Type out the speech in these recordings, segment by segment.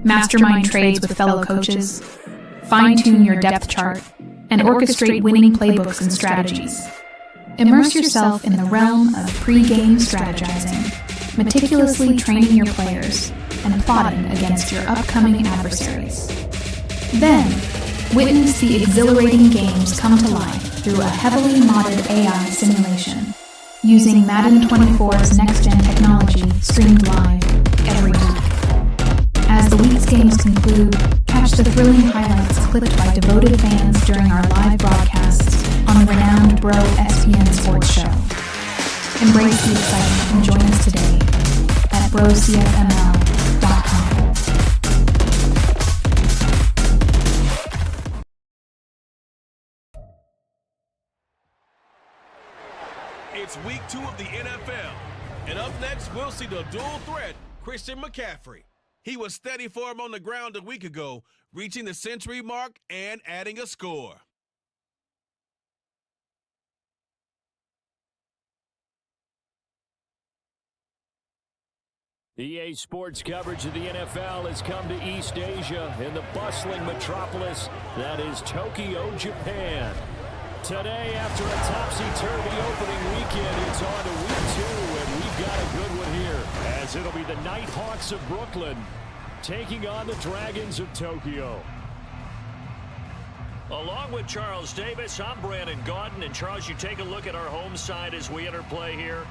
mastermind trades with fellow coaches, fine-tune your depth chart, and orchestrate winning playbooks and strategies. Immerse yourself in the realm of pre-game strategizing, meticulously training your players, and plotting against your upcoming adversaries. Then, witness the exhilarating games come to life through a heavily modded AI simulation, using Madden 24's next-gen technology streamed live every week. As the week's games conclude, catch the thrilling highlights clipped by devoted fans during our live broadcasts on the renowned BROCFML Sports Show. Embrace the excitement and join us today at BROCFML.com. It's week 2 of the NFL. And up next, we'll see the dual threat, Christian McCaffrey. He was steady for him on the ground a week ago, reaching the century mark and adding a score. EA Sports coverage of the NFL has come to East Asia in the bustling metropolis that is Tokyo, Japan. Today, after a topsy-turvy opening weekend, it's on to week 2, and we've got a good one here, as it'll be the Nighthawks of Brooklyn taking on the Dragons of Tokyo. Along with Charles Davis, I'm Brandon Gaudin. And Charles, you take a look at our home side as we enter play here.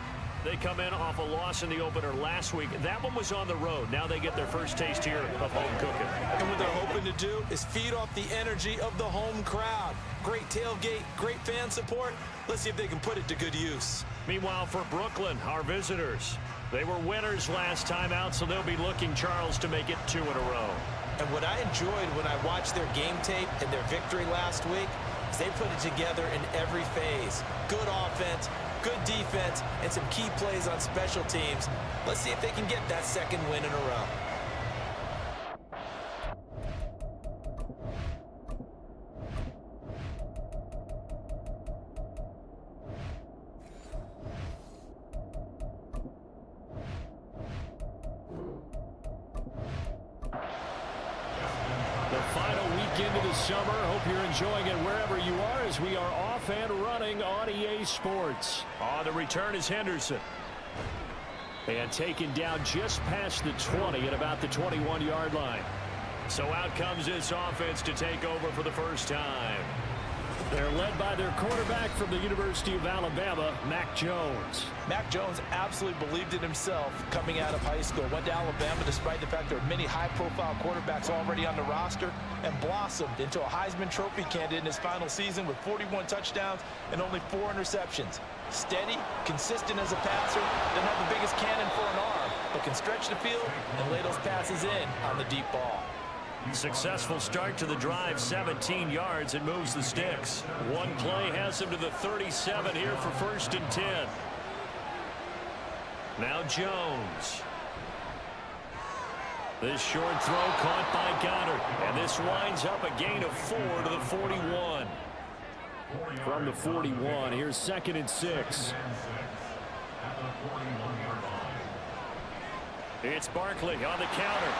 They come in off a loss in the opener last week. That one was on the road. Now they get their first taste here of home cooking. And what they're hoping to do is feed off the energy of the home crowd. Great tailgate, great fan support. Let's see if they can put it to good use. Meanwhile, for Brooklyn, our visitors, they were winners last time out, so they'll be looking, Charles, to make it 2 in a row. And what I enjoyed when I watched their game tape and their victory last week is they put it together in every phase. Good offense, good defense, and some key plays on special teams. Let's see if they can get that second win in a row. The final weekend of the summer. Hope you're enjoying it wherever you are as we are off and running on EA Sports. On the return is Henderson. And taken down just past the 20 at about the 21-yard line. So out comes this offense to take over for the first time. They're led by their quarterback from the University of Alabama, Mac Jones. Mac Jones absolutely believed in himself coming out of high school. Went to Alabama despite the fact there are many high-profile quarterbacks already on the roster, and blossomed into a Heisman Trophy candidate in his final season with 41 touchdowns and only 4 interceptions. Steady, consistent as a passer, doesn't have the biggest cannon for an arm, but can stretch the field and lay those passes in on the deep ball. Successful start to the drive, 17 yards, and moves the sticks. One play has him to the 37 here for 1st and 10. Now Jones. This short throw caught by Goddard, and this winds up a gain of 4 to the 41. From the 41, here's 2nd and 6. It's Barkley on the counter.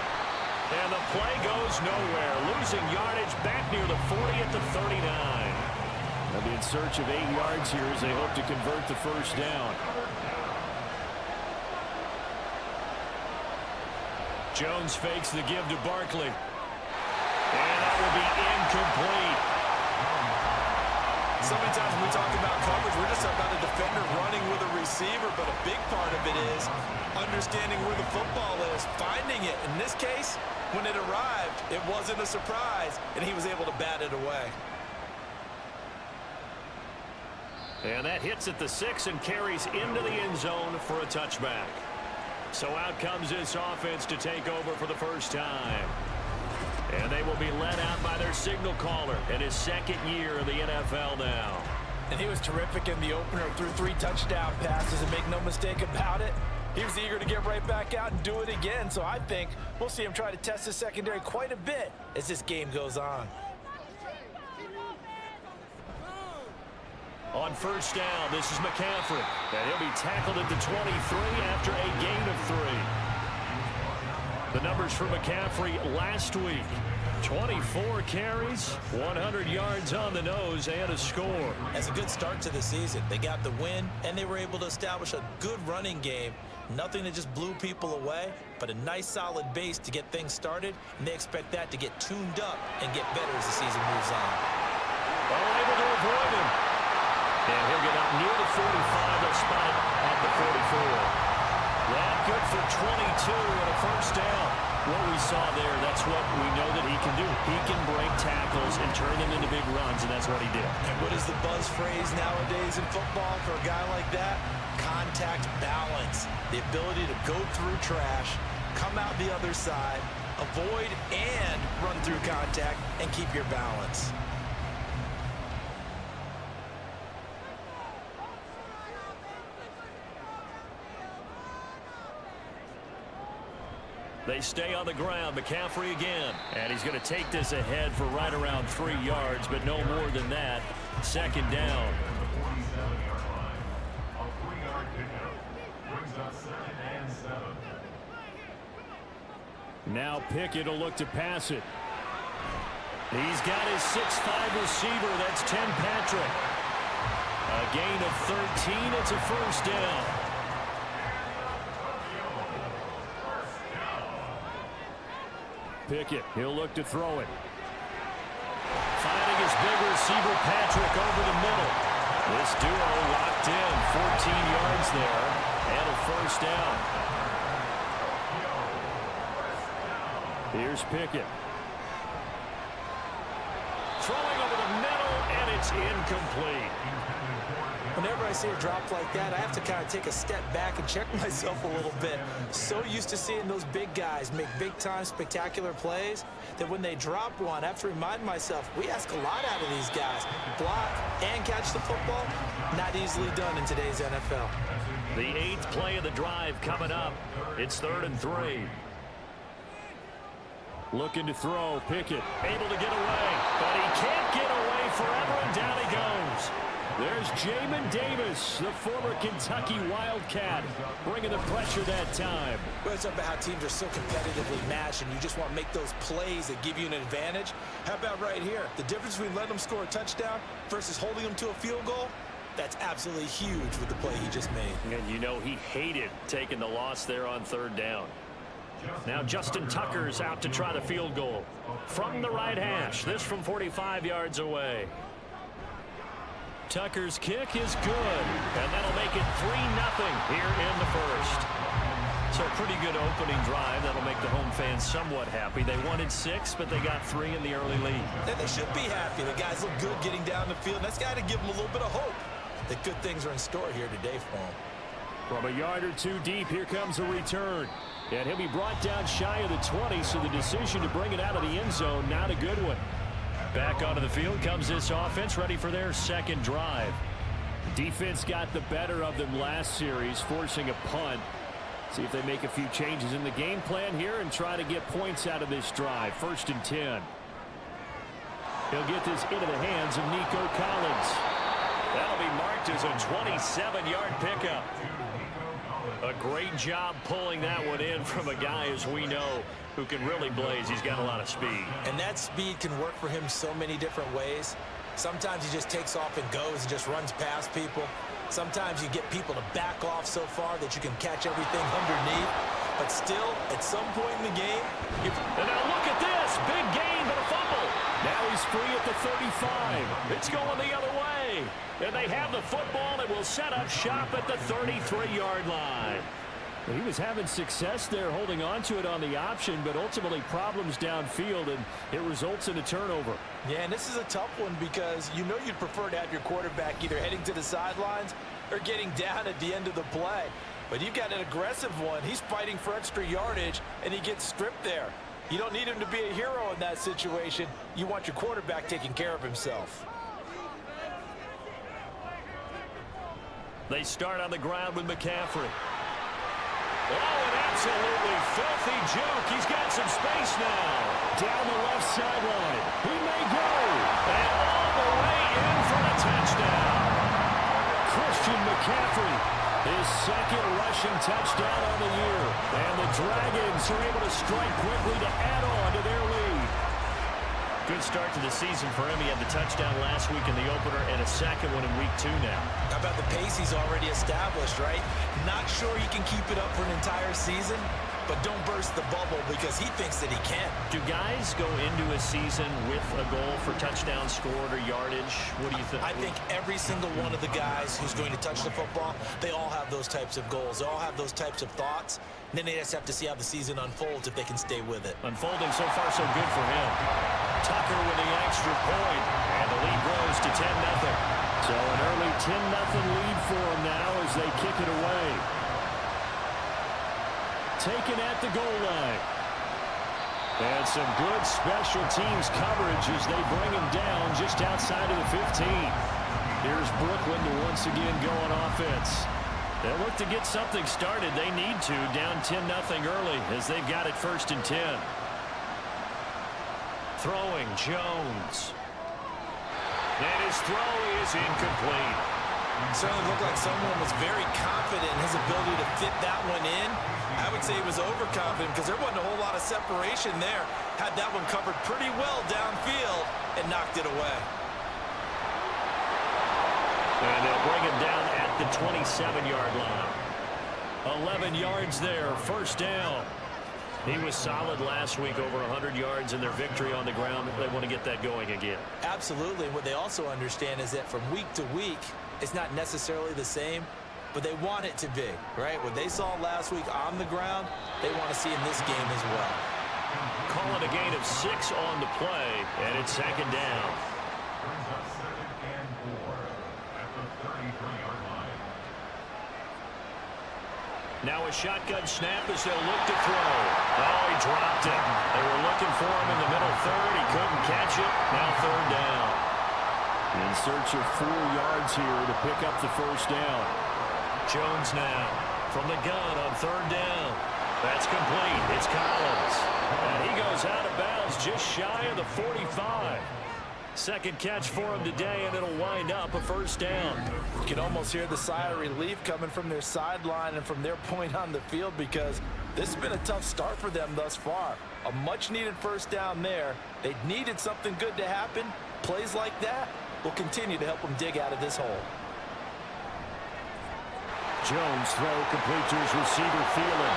And the play goes nowhere. Losing yardage back near the 40 at the 39. They'll be in search of 8 yards here as they hope to convert the first down. Jones fakes the give to Barkley. And that will be incomplete. So many times when we talk about coverage, we're just talking about a defender running with a receiver, but a big part of it is understanding where the football is, finding it. In this case, when it arrived, it wasn't a surprise, and he was able to bat it away. And that hits at the 6 and carries into the end zone for a touchback. So out comes this offense to take over for the first time. And they will be led out by their signal caller in his 2nd year in the NFL now. And he was terrific in the opener, threw 3 touchdown passes, and make no mistake about it, he was eager to get right back out and do it again. So I think we'll see him try to test his secondary quite a bit as this game goes on. On first down, this is McCaffrey. And he'll be tackled at the 23 after a gain of 3. The numbers for McCaffrey last week. 24 carries, 100 yards on the nose, and a score. That's a good start to the season. They got the win, and they were able to establish a good running game. Nothing that just blew people away, but a nice solid base to get things started, and they expect that to get tuned up and get better as the season moves on. Able to avoid him. And he'll get up near the 45. They'll spot it at the 44. That good for 22 and a first down. What we saw there, that's what we know that he can do. He can break tackles and turn them into big runs, and that's what he did. And what is the buzz phrase nowadays in football for a guy like that? Contact balance. The ability to go through trash, come out the other side, avoid and run through contact, and keep your balance. They stay on the ground. McCaffrey again. And he's going to take this ahead for right around 3 yards, but no more than that. Second down. Now Pickett will look to pass it. He's got his 6'5" receiver. That's Tim Patrick. A gain of 13. It's a first down. Pickett, he'll look to throw it. Finding his big receiver, Patrick, over the middle. This duo locked in, 14 yards there, and a first down. Here's Pickett. Throwing over the middle, and it's incomplete. Whenever I see a drop like that, I have to kind of take a step back and check myself a little bit. So used to seeing those big guys make big-time spectacular plays that when they drop one, I have to remind myself, we ask a lot out of these guys. Block and catch the football, not easily done in today's NFL. The 8th play of the drive coming up. It's 3rd and 3. Looking to throw, Pickett able to get away, but he can't get away forever, and down he goes. There's Jamin Davis, the former Kentucky Wildcat, bringing the pressure that time. Well, it's about how teams are so competitively matched, and you just want to make those plays that give you an advantage. How about right here? The difference between letting them score a touchdown versus holding them to a field goal, that's absolutely huge with the play he just made. And you know he hated taking the loss there on 3rd down. Now Justin Tucker's out to try the field goal from the right hash. This from 45 yards away. Tucker's kick is good, and that'll make it 3-0 here in the first. So a pretty good opening drive. That'll make the home fans somewhat happy. They wanted 6, but they got 3 in the early lead. And they should be happy. The guys look good getting down the field. That's got to give them a little bit of hope that good things are in store here today for them. From a yard or two deep, here comes a return. And he'll be brought down shy of the 20, so the decision to bring it out of the end zone, not a good one. Back onto the field comes this offense, ready for their second drive. Defense got the better of them last series, forcing a punt. See if they make a few changes in the game plan here and try to get points out of this drive. 1st and 10. He'll get this into the hands of Nico Collins. That'll be marked as a 27-yard pickup. A great job pulling that one in from a guy, as we know, who can really blaze. He's got a lot of speed. And that speed can work for him so many different ways. Sometimes he just takes off and goes and just runs past people. Sometimes you get people to back off so far that you can catch everything underneath. But still, at some point in the game, and now look at this. Big gain, but a fumble. Now he's free at the 35. It's going the other way. And they have the football and will set up shop at the 33-yard line. He was having success there holding on to it on the option, but ultimately problems downfield, and it results in a turnover. Yeah, and this is a tough one because you know you'd prefer to have your quarterback either heading to the sidelines or getting down at the end of the play. But you've got an aggressive one. He's fighting for extra yardage, and he gets stripped there. You don't need him to be a hero in that situation. You want your quarterback taking care of himself. They start on the ground with McCaffrey. Oh, an absolutely filthy juke. He's got some space now. Down the left sideline. He may go. And all the way in for a touchdown. Christian McCaffrey His second rushing touchdown on the year. And the Dragons are able to strike quickly to add on to their lead. Good start to the season for him. He had the touchdown last week in the opener and a second one in week 2 now. How about the pace he's already established, right? Not sure he can keep it up for an entire season, but don't burst the bubble because he thinks that he can. Do guys go into a season with a goal for touchdown scored or yardage? What do you think? I think every single one of the guys who's going to touch the football, they all have those types of goals. They all have those types of thoughts. And then they just have to see how the season unfolds if they can stay with it. Unfolding so far so good for him. Tucker with the extra point, and the lead grows to 10-0. So an early 10-0 lead for them now as they kick it away. Taken at the goal line. And some good special teams coverage as they bring him down just outside of the 15. Here's Brooklyn to once again go on offense. They'll look to get something started. They need to, down 10-0 early as they've got it 1st and 10. Throwing, Jones. And his throw is incomplete. Certainly looked like someone was very confident in his ability to fit that one in. I would say he was overconfident because there wasn't a whole lot of separation there. Had that one covered pretty well downfield and knocked it away. And they'll bring him down at the 27-yard line. 11 yards there, 1st down. He was solid last week, over 100 yards in their victory on the ground. They want to get that going again. Absolutely. What they also understand is that from week to week, it's not necessarily the same, but they want it to be, right? What they saw last week on the ground, they want to see in this game as well. Call it a gain of 6 on the play, and it's 2nd down. Now a shotgun snap as they'll look to throw. Oh, he dropped it. They were looking for him in the middle third. He couldn't catch it. Now 3rd down. In search of 4 yards here to pick up the 1st down. Jones now from the gun on 3rd down. That's complete. It's Collins. And he goes out of bounds just shy of the 45. Second catch for him today, and it'll wind up a 1st down. You can almost hear the sigh of relief coming from their sideline and from their point on the field because this has been a tough start for them thus far. A much-needed 1st down there. They needed something good to happen. Plays like that will continue to help them dig out of this hole. Jones throw complete to his receiver, Thielen.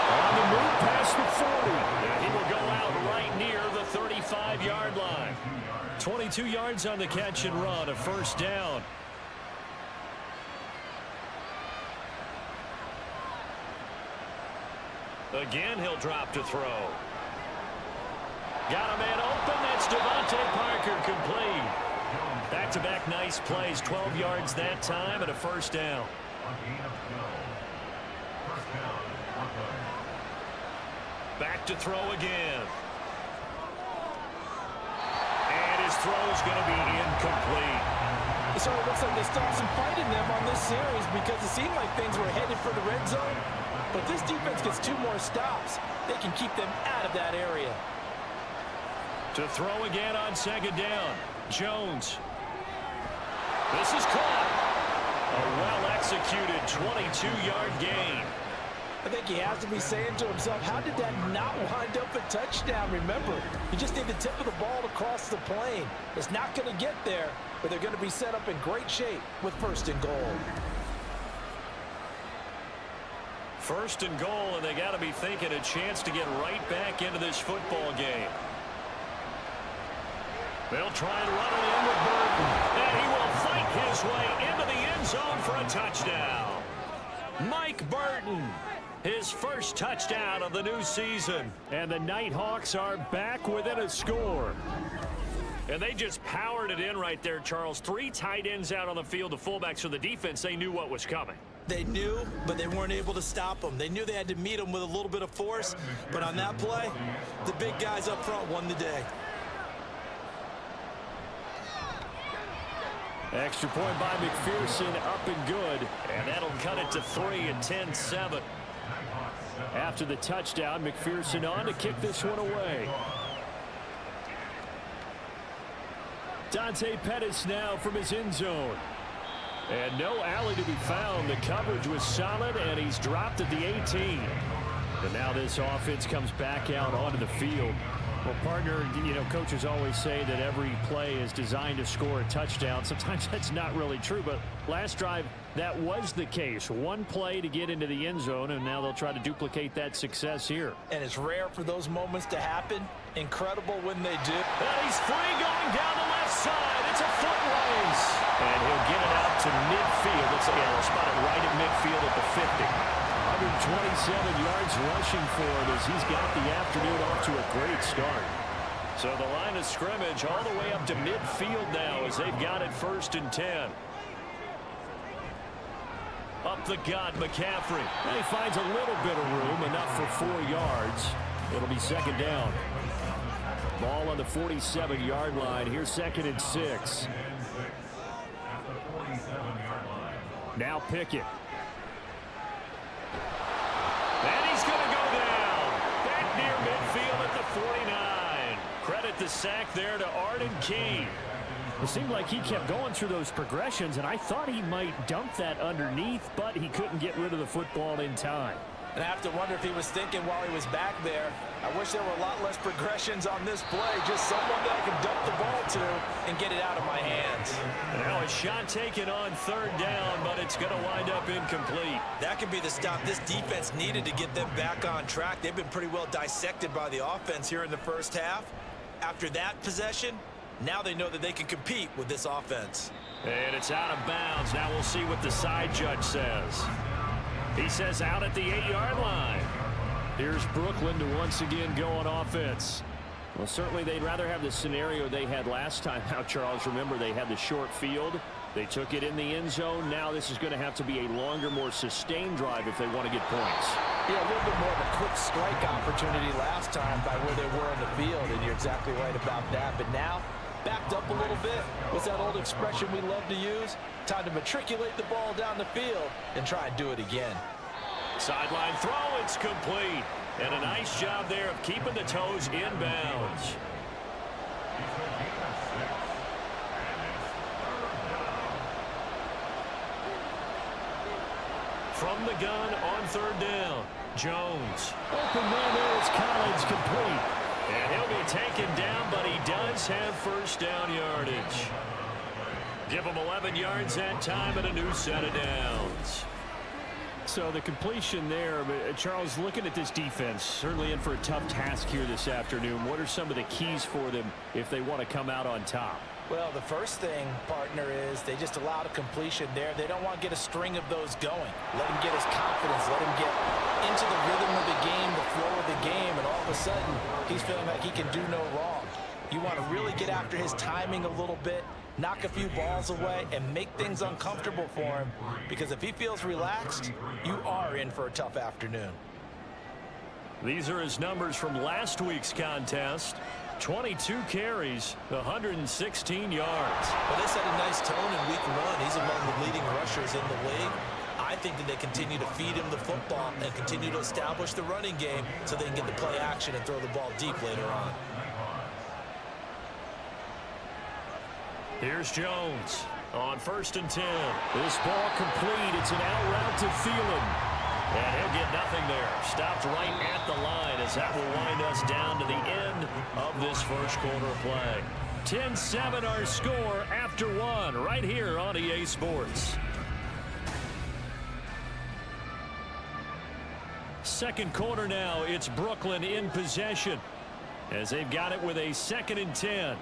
On the move past the 40. And he will go out right near the 35-yard line. 22 yards on the catch and run, a 1st down. Again, he'll drop to throw. Got a man open. That's Devontae Parker complete. Back-to-back nice plays. 12 yards that time and a 1st down. Back to throw again. And his throw is going to be incomplete. It sort of looks like they stopped some fight in them on this series because it seemed like things were headed for the red zone. But if this defense gets 2 more stops, they can keep them out of that area. To throw again on 2nd down. Jones. This is caught. A well-executed 22-yard gain. I think he has to be saying to himself, how did that not wind up a touchdown? Remember, you just need the tip of the ball to cross the plane. It's not going to get there, but they're going to be set up in great shape with 1st and goal. 1st and goal, and they got to be thinking a chance to get right back into this football game. They'll try and run it in with Burton, and he will fight his way into the end zone for a touchdown. Mike Burton, his 1st touchdown of the new season. And the Nighthawks are back within a score. And they just powered it in right there, Charles. 3 tight ends out on the field, the fullbacks for the defense. They knew what was coming. They knew, but they weren't able to stop them. They knew they had to meet them with a little bit of force, but on that play, the big guys up front won the day. Extra point by McPherson, up and good. And that'll cut it to 3 and 10-7. After the touchdown, McPherson on to kick this one away. Dante Pettis now from his end zone. And no alley to be found. The coverage was solid, and he's dropped at the 18. And now this offense comes back out onto the field. Well, partner, you know, coaches always say that every play is designed to score a touchdown. Sometimes that's not really true, but last drive, that was the case. One play to get into the end zone, and now they'll try to duplicate that success here. And it's rare for those moments to happen. Incredible when they do. And he's free going down the left side. It's a foot race. And he'll get it out to midfield. They'll spot it right at midfield at the 50. 127 yards rushing for him as he's got the afternoon off to a great start. So the line of scrimmage all the way up to midfield now as they've got it 1st and 10. Up the gut, McCaffrey. And he finds a little bit of room, enough for 4 yards. It'll be 2nd down. Ball on the 47-yard line. Here's 2nd and 6. Now Pickett. And he's going to go down. Back near midfield at the 49. Credit the sack there to Arden Key. It seemed like he kept going through those progressions, and I thought he might dump that underneath, but he couldn't get rid of the football in time. And I have to wonder if he was thinking while he was back there, I wish there were a lot less progressions on this play. Just someone that I can dump the ball to and get it out of my hands. Now a shot taken on 3rd down, but it's going to wind up incomplete. That could be the stop this defense needed to get them back on track. They've been pretty well dissected by the offense here in the first half. After that possession, now they know that they can compete with this offense. And it's out of bounds. Now we'll see what the side judge says. He says out at the 8-yard line. Here's Brooklyn to once again go on offense. Well, certainly they'd rather have the scenario they had last time out, Charles. Remember, they had the short field. They took it in the end zone. Now this is going to have to be a longer, more sustained drive if they want to get points. Yeah, a little bit more of a quick strike opportunity last time by where they were on the field, and you're exactly right about that. But now, backed up a little bit. What's that old expression we love to use? Time to matriculate the ball down the field and try and do it again. Sideline throw, it's complete. And a nice job there of keeping the toes in bounds. From the gun on 3rd down, Jones. Open man there is Collins, complete. And he'll be taken down, but he does have 1st down yardage. Give him 11 yards that time and a new set of downs. So the completion there, but Charles, looking at this defense, certainly in for a tough task here this afternoon. What are some of the keys for them if they want to come out on top? Well, the first thing, partner, is they just allowed a completion there. They don't want to get a string of those going. Let him get his confidence. Let him get into the rhythm of the game, the flow of the game, and all of a sudden, he's feeling like he can do no wrong. You want to really get after his timing a little bit, knock a few balls away, and make things uncomfortable for him. Because if he feels relaxed, you are in for a tough afternoon. These are his numbers from last week's contest. 22 carries, 116 yards. Well, they set a nice tone in week 1. He's among the leading rushers in the league. I think that they continue to feed him the football and continue to establish the running game so they can get the play action and throw the ball deep later on. Here's Jones on 1st and 10. This ball complete. It's an out route to Thielen. And he'll get nothing there. Stopped right at the line as that will wind us down to the end of this first quarter of play. 10-7 our score after 1 right here on EA Sports. Second quarter now. It's Brooklyn in possession as they've got it with a 2nd and 10.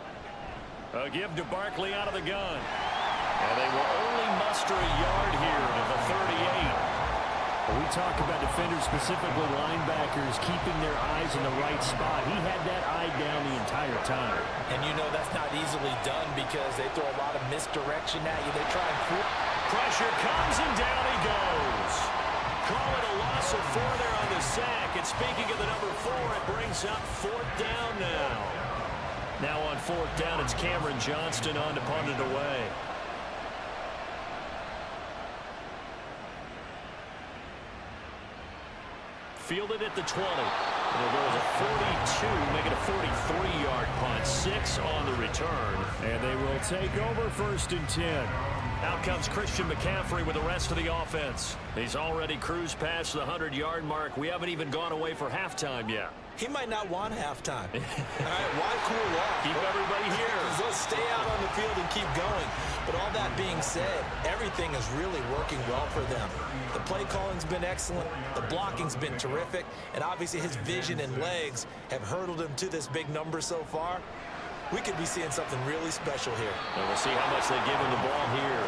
A give to Barkley out of the gun. And they will only muster a yard here to the 38. We talk about defenders, specifically linebackers, keeping their eyes in the right spot. He had that eye down the entire time. And you know that's not easily done because they throw a lot of misdirection at you. They try and fool. Pressure comes and down he goes. Call it a loss of 4 there on the sack. And speaking of the number 4, it brings up 4th down now. Now on 4th down, it's Cameron Johnston on to punt it away. Fielded at the 20. It'll go as a 42, make it a 43-yard punt. 6 on the return. And they will take over 1st and 10. Out comes Christian McCaffrey with the rest of the offense. He's already cruised past the 100-yard mark. We haven't even gone away for halftime yet. He might not want halftime. All right, why cool off? Keep everybody here. Let's stay out on the field and keep going. But all that being said, everything is really working well for them. The play calling's been excellent. The blocking's been terrific. And obviously his vision and legs have hurdled him to this big number so far. We could be seeing something really special here. And we'll see how much they give him the ball here.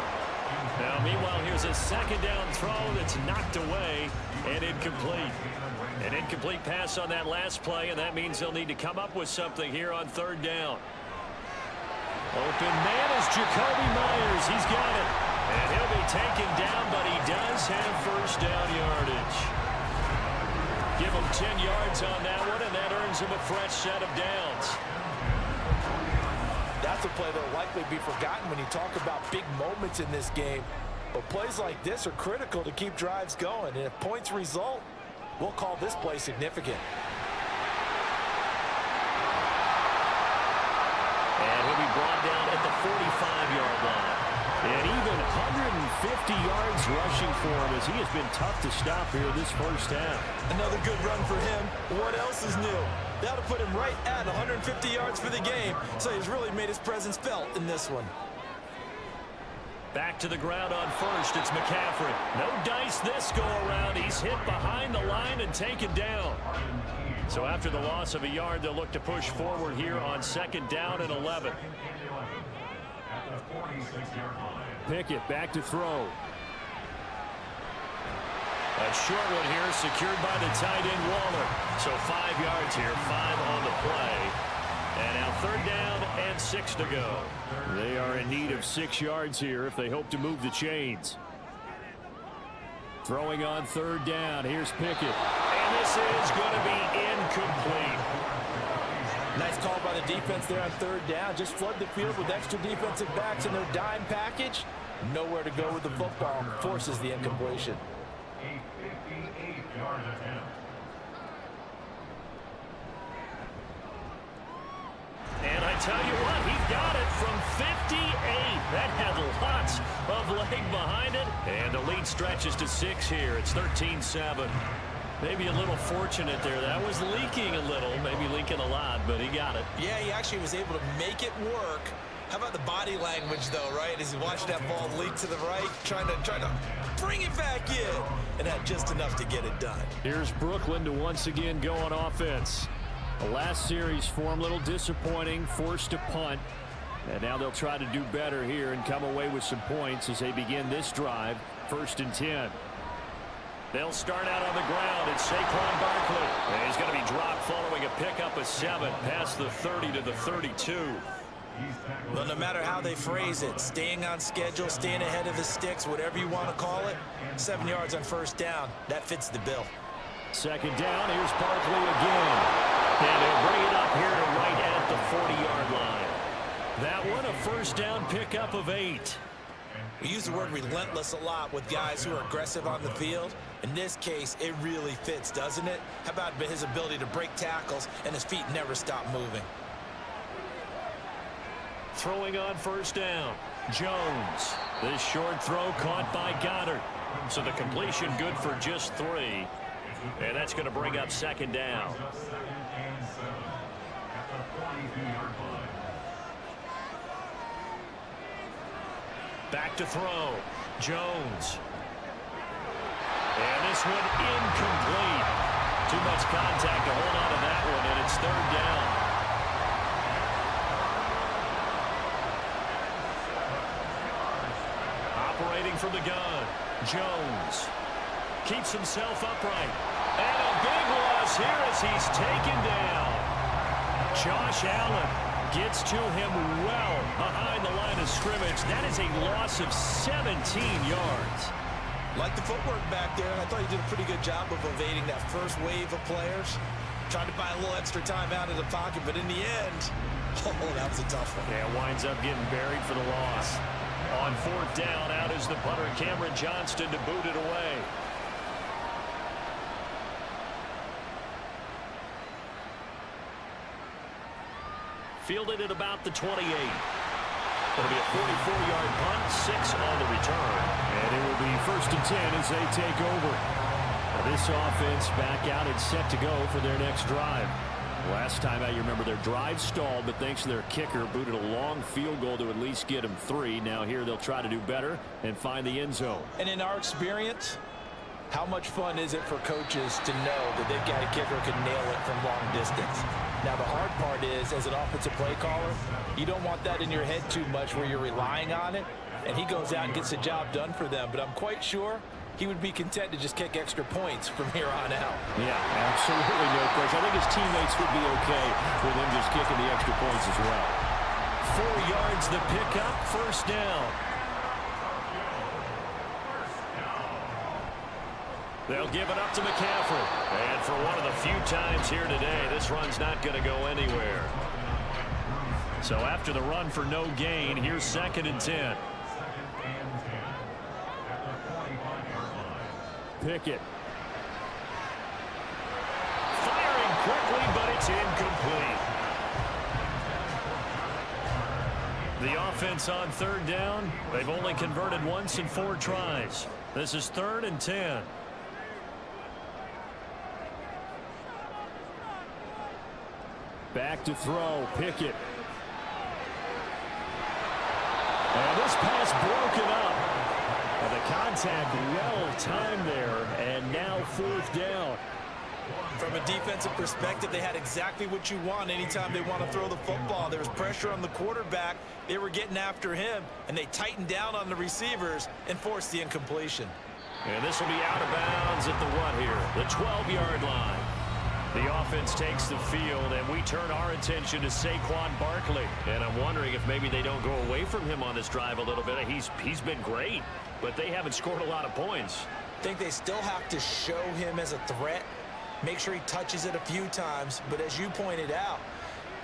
Now, meanwhile, here's a second down throw that's knocked away and incomplete. An incomplete pass on that last play, and that means they'll need to come up with something here on third down. Open man is Jacoby Myers. He's got it. And he'll be taken down, but he does have first down yardage. Give him 10 yards on that one, and that earns him a fresh set of downs. That's a play that will likely be forgotten when you talk about big moments in this game. But plays like this are critical to keep drives going. And if points result, we'll call this play significant. And he'll be brought down at the 45-yard line. And even 150 yards rushing for him as he has been tough to stop here this first half. Another good run for him. What else is new? That'll put him right at 150 yards for the game. So he's really made his presence felt in this one. Back to the ground on first. It's McCaffrey. No dice this go-around. He's hit behind the line and taken down. So after the loss of a yard, they'll look to push forward here on second down and 11. Pickett back to throw. A short one here secured by the tight end Waller. So 5 yards here, 5 on the play. And now third down and 6 to go. They are in need of 6 yards here if they hope to move the chains. Throwing on third down. Here's Pickett. And this is going to be incomplete. Nice call by the defense there on third down. Just flood the field with extra defensive backs in their dime package. Nowhere to go with the football. Forces the incompletion. And I tell you what, he got it from 58. That had lots of leg behind it. And the lead stretches to 6 here. It's 13-7. Maybe a little fortunate there. That was leaking a little, maybe leaking a lot, but he got it. Yeah, he actually was able to make it work. How about the body language, though, right? As he watched that ball leak to the right, trying to bring it back in, and had just enough to get it done. Here's Brooklyn to once again go on offense. The last series for him, a little disappointing, forced to punt. And now they'll try to do better here and come away with some points as they begin this drive, 1st and 10. They'll start out on the ground. It's Saquon Barkley. And he's going to be dropped following a pickup of 7 past the 30 to the 32. Well, no matter how they phrase it, staying on schedule, staying ahead of the sticks, whatever you want to call it, 7 yards on first down, that fits the bill. Second down, here's Barkley again. And they'll bring it up here right at the 40-yard line. That one, a first down pickup of 8. We use the word relentless a lot with guys who are aggressive on the field. In this case, it really fits, doesn't it? How about his ability to break tackles and his feet never stop moving? Throwing on first down, Jones. This short throw caught by Goddard. So the completion good for just 3. And that's going to bring up second down. Back to throw, Jones. And this one incomplete. Too much contact to hold on to that one, and it's third down. Operating from the gun, Jones. Keeps himself upright. And a big loss here as he's taken down. Josh Allen gets to him well behind the line of scrimmage. That is a loss of 17 yards. Like the footwork back there, and I thought he did a pretty good job of evading that first wave of players. Trying to buy a little extra time out of the pocket, but in the end, oh, that was a tough one. Yeah, winds up getting buried for the loss. On fourth down, out is the punter, Cameron Johnston, to boot it away. Fielded at about the 28. It'll be a 44-yard punt, 6 on the return. And it will be 1st and 10 as they take over. Now this offense back out and set to go for their next drive. Last time out, you remember their drive stalled, but thanks to their kicker, booted a long field goal to at least get them 3. Now here they'll try to do better and find the end zone. And in our experience, how much fun is it for coaches to know that they've got a kicker who can nail it from long distance? Now the hard part is, as an offensive play caller, you don't want that in your head too much where you're relying on it, and he goes out and gets the job done for them. But I'm quite sure he would be content to just kick extra points from here on out. Yeah, absolutely no question. I think his teammates would be okay with him just kicking the extra points as well. 4 yards the pickup, 1st down. They'll give it up to McCaffrey. And for one of the few times here today, this run's not going to go anywhere. So after the run for no gain, here's 2nd and 10. Pickett. Firing quickly, but it's incomplete. The offense on 3rd down. They've only converted once in 4 tries. This is 3rd and 10. Back to throw, Pickett. And this pass broken up. And the contact well timed there, and now 4th down. From a defensive perspective, they had exactly what you want anytime they want to throw the football. There was pressure on the quarterback. They were getting after him, and they tightened down on the receivers and forced the incompletion. And this will be out of bounds at the what here? The 12-yard line. The offense takes the field, and we turn our attention to Saquon Barkley. And I'm wondering if maybe they don't go away from him on this drive a little bit. He's been great, but they haven't scored a lot of points. I think they still have to show him as a threat, make sure he touches it a few times, but as you pointed out,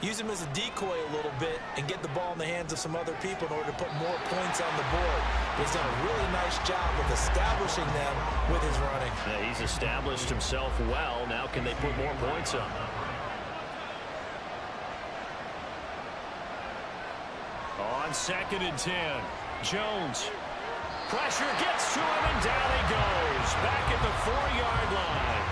use him as a decoy a little bit and get the ball in the hands of some other people in order to put more points on the board. He's done a really nice job of establishing them with his running. Yeah, he's established himself well. Now can they put more points up? On 2nd and 10, Jones. Pressure gets to him, and down he goes. Back at the 4-yard line.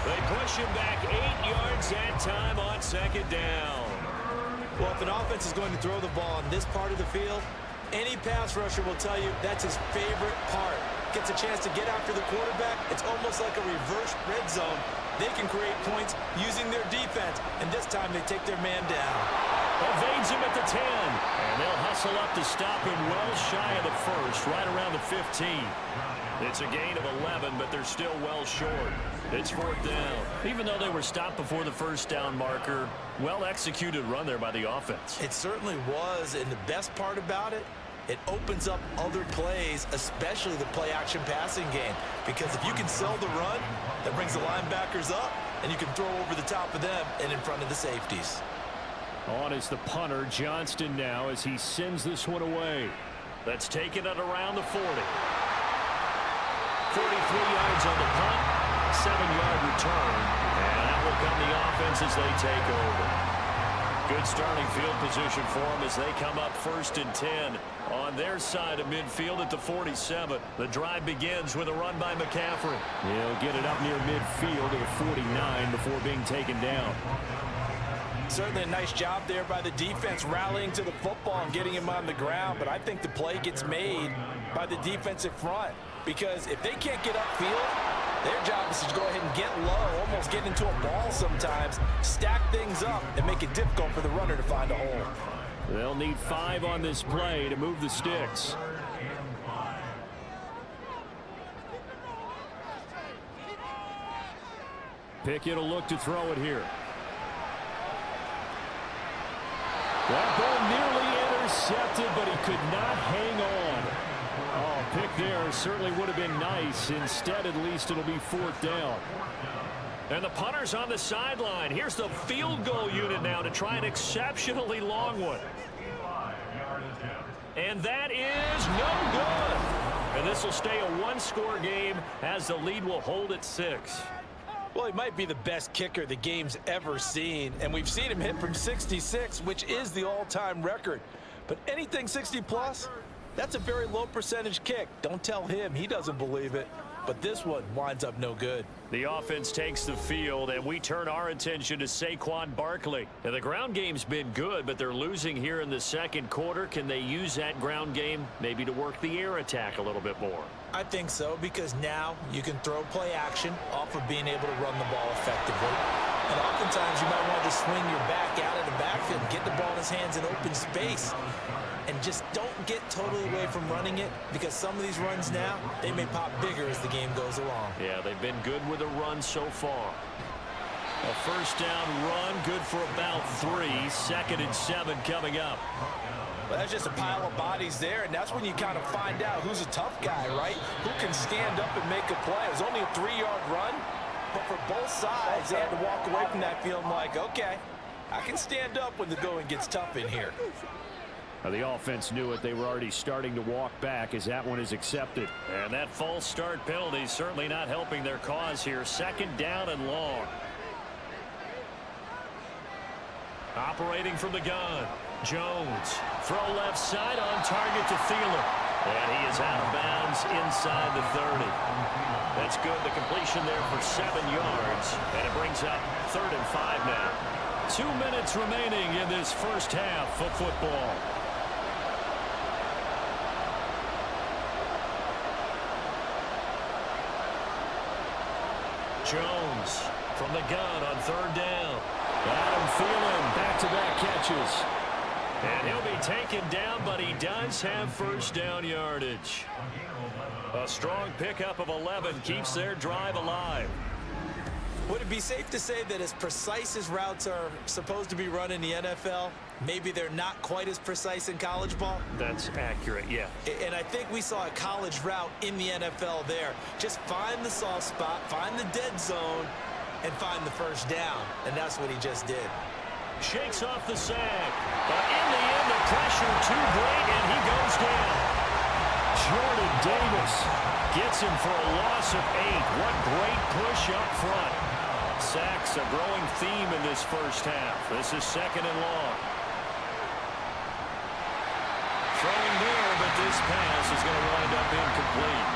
They push him back 8 yards that time on 2nd down. Well, if an offense is going to throw the ball in this part of the field, any pass rusher will tell you that's his favorite part. Gets a chance to get after the quarterback. It's almost like a reverse red zone. They can create points using their defense, and this time they take their man down. Evades him at the 10, and they'll hustle up to stop him well shy of the 1st, right around the 15. It's a gain of 11, but they're still well short. It's 4th down. Even though they were stopped before the 1st down marker, well-executed run there by the offense. It certainly was, and the best part about it, it opens up other plays, especially the play-action passing game. Because if you can sell the run, that brings the linebackers up, and you can throw over the top of them and in front of the safeties. On is the punter, Johnston, now as he sends this one away. That's taken at around the 40. 43 yards on the punt, 7-yard return, and that will come the offense as they take over. Good starting field position for them as they come up 1st and 10 on their side of midfield at the 47. The drive begins with a run by McCaffrey. He'll get it up near midfield to the 49 before being taken down. Certainly a nice job there by the defense rallying to the football and getting him on the ground, but I think the play gets made by the defensive front because if they can't get upfield, their job is to go ahead and get low, almost get into a ball sometimes, stack things up, and make it difficult for the runner to find a hole. They'll need 5 on this play to move the sticks. Pickett will look to throw it here. That ball nearly intercepted, but he could not hang on. Oh, pick there certainly would have been nice. Instead, at least it'll be 4th down. And the punter's on the sideline. Here's the field goal unit now to try an exceptionally long one. And that is no good. And this will stay a 1-score game as the lead will hold at 6. Well, he might be the best kicker the game's ever seen, and we've seen him hit from 66, which is the all-time record. But anything 60+, that's a very low percentage kick. Don't tell him he doesn't believe it. But this one winds up no good. The offense takes the field, and we turn our attention to Saquon Barkley. Now, the ground game's been good, but they're losing here in the second quarter. Can they use that ground game maybe to work the air attack a little bit more? I think so, because now you can throw play action off of being able to run the ball effectively. And oftentimes you might want to swing your back out of the backfield, get the ball in his hands in open space. And just don't get totally away from running it, because some of these runs now, they may pop bigger as the game goes along. Yeah, they've been good with a run so far. A first down run, good for about 3. 2nd and 7 coming up. Well, that's just a pile of bodies there, and that's when you kind of find out who's a tough guy, right? Who can stand up and make a play. It was only a 3-yard run, but for both sides, they had to walk away from that feeling like, okay, I can stand up when the going gets tough in here. The offense knew it. They were already starting to walk back as that one is accepted. And that false start penalty is certainly not helping their cause here. 2nd down and long. Operating from the gun. Jones. Throw left side on target to Thielen. And he is out of bounds inside the 30. That's good. The completion there for 7 yards. And it brings up 3rd and 5 now. 2 minutes remaining in this first half of football. Jones from the gun on 3rd down. Adam Thielen, back-to-back catches. And he'll be taken down, but he does have first down yardage. A strong pickup of 11 keeps their drive alive. Would it be safe to say that as precise as routes are supposed to be run in the NFL, maybe they're not quite as precise in college ball? That's accurate, yeah. And I think we saw a college route in the NFL there. Just find the soft spot, find the dead zone, and find the first down. And that's what he just did. Shakes off the sack. But in the end, the pressure too great, and he goes down. Jordan Davis gets him for a loss of 8. What great push up front. Sacks a growing theme in this first half. This is 2nd and long. Throwing there, but this pass is going to wind up incomplete.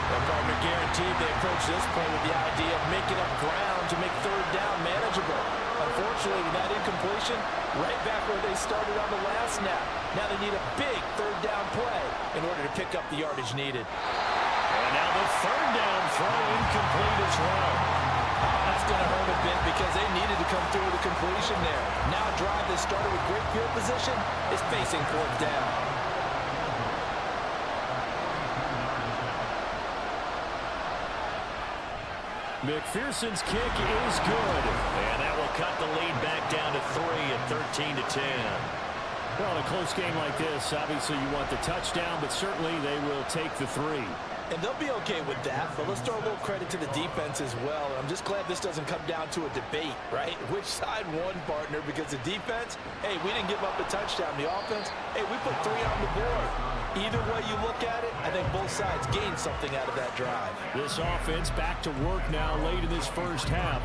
The partner guaranteed they approach this point with the idea of making up ground to make 3rd down manageable. Unfortunately, with that incompletion, right back where they started on the last snap. Now they need a big 3rd down play in order to pick up the yardage needed. And now the 3rd down throw incomplete as well. That's going to hurt a bit because they needed to come through with a completion there. Now a drive that started with great field position is facing 4th down. McPherson's kick is good. And that will cut the lead back down to 3 at 13-10. Well, in a close game like this, obviously you want the touchdown, but certainly they will take the 3. And they'll be okay with that, but let's throw a little credit to the defense as well. And I'm just glad this doesn't come down to a debate, right? Which side won, partner? Because the defense, hey, we didn't give up a touchdown. The offense, hey, we put 3 on the board. Either way you look at it, I think both sides gained something out of that drive. This offense back to work now late in this first half.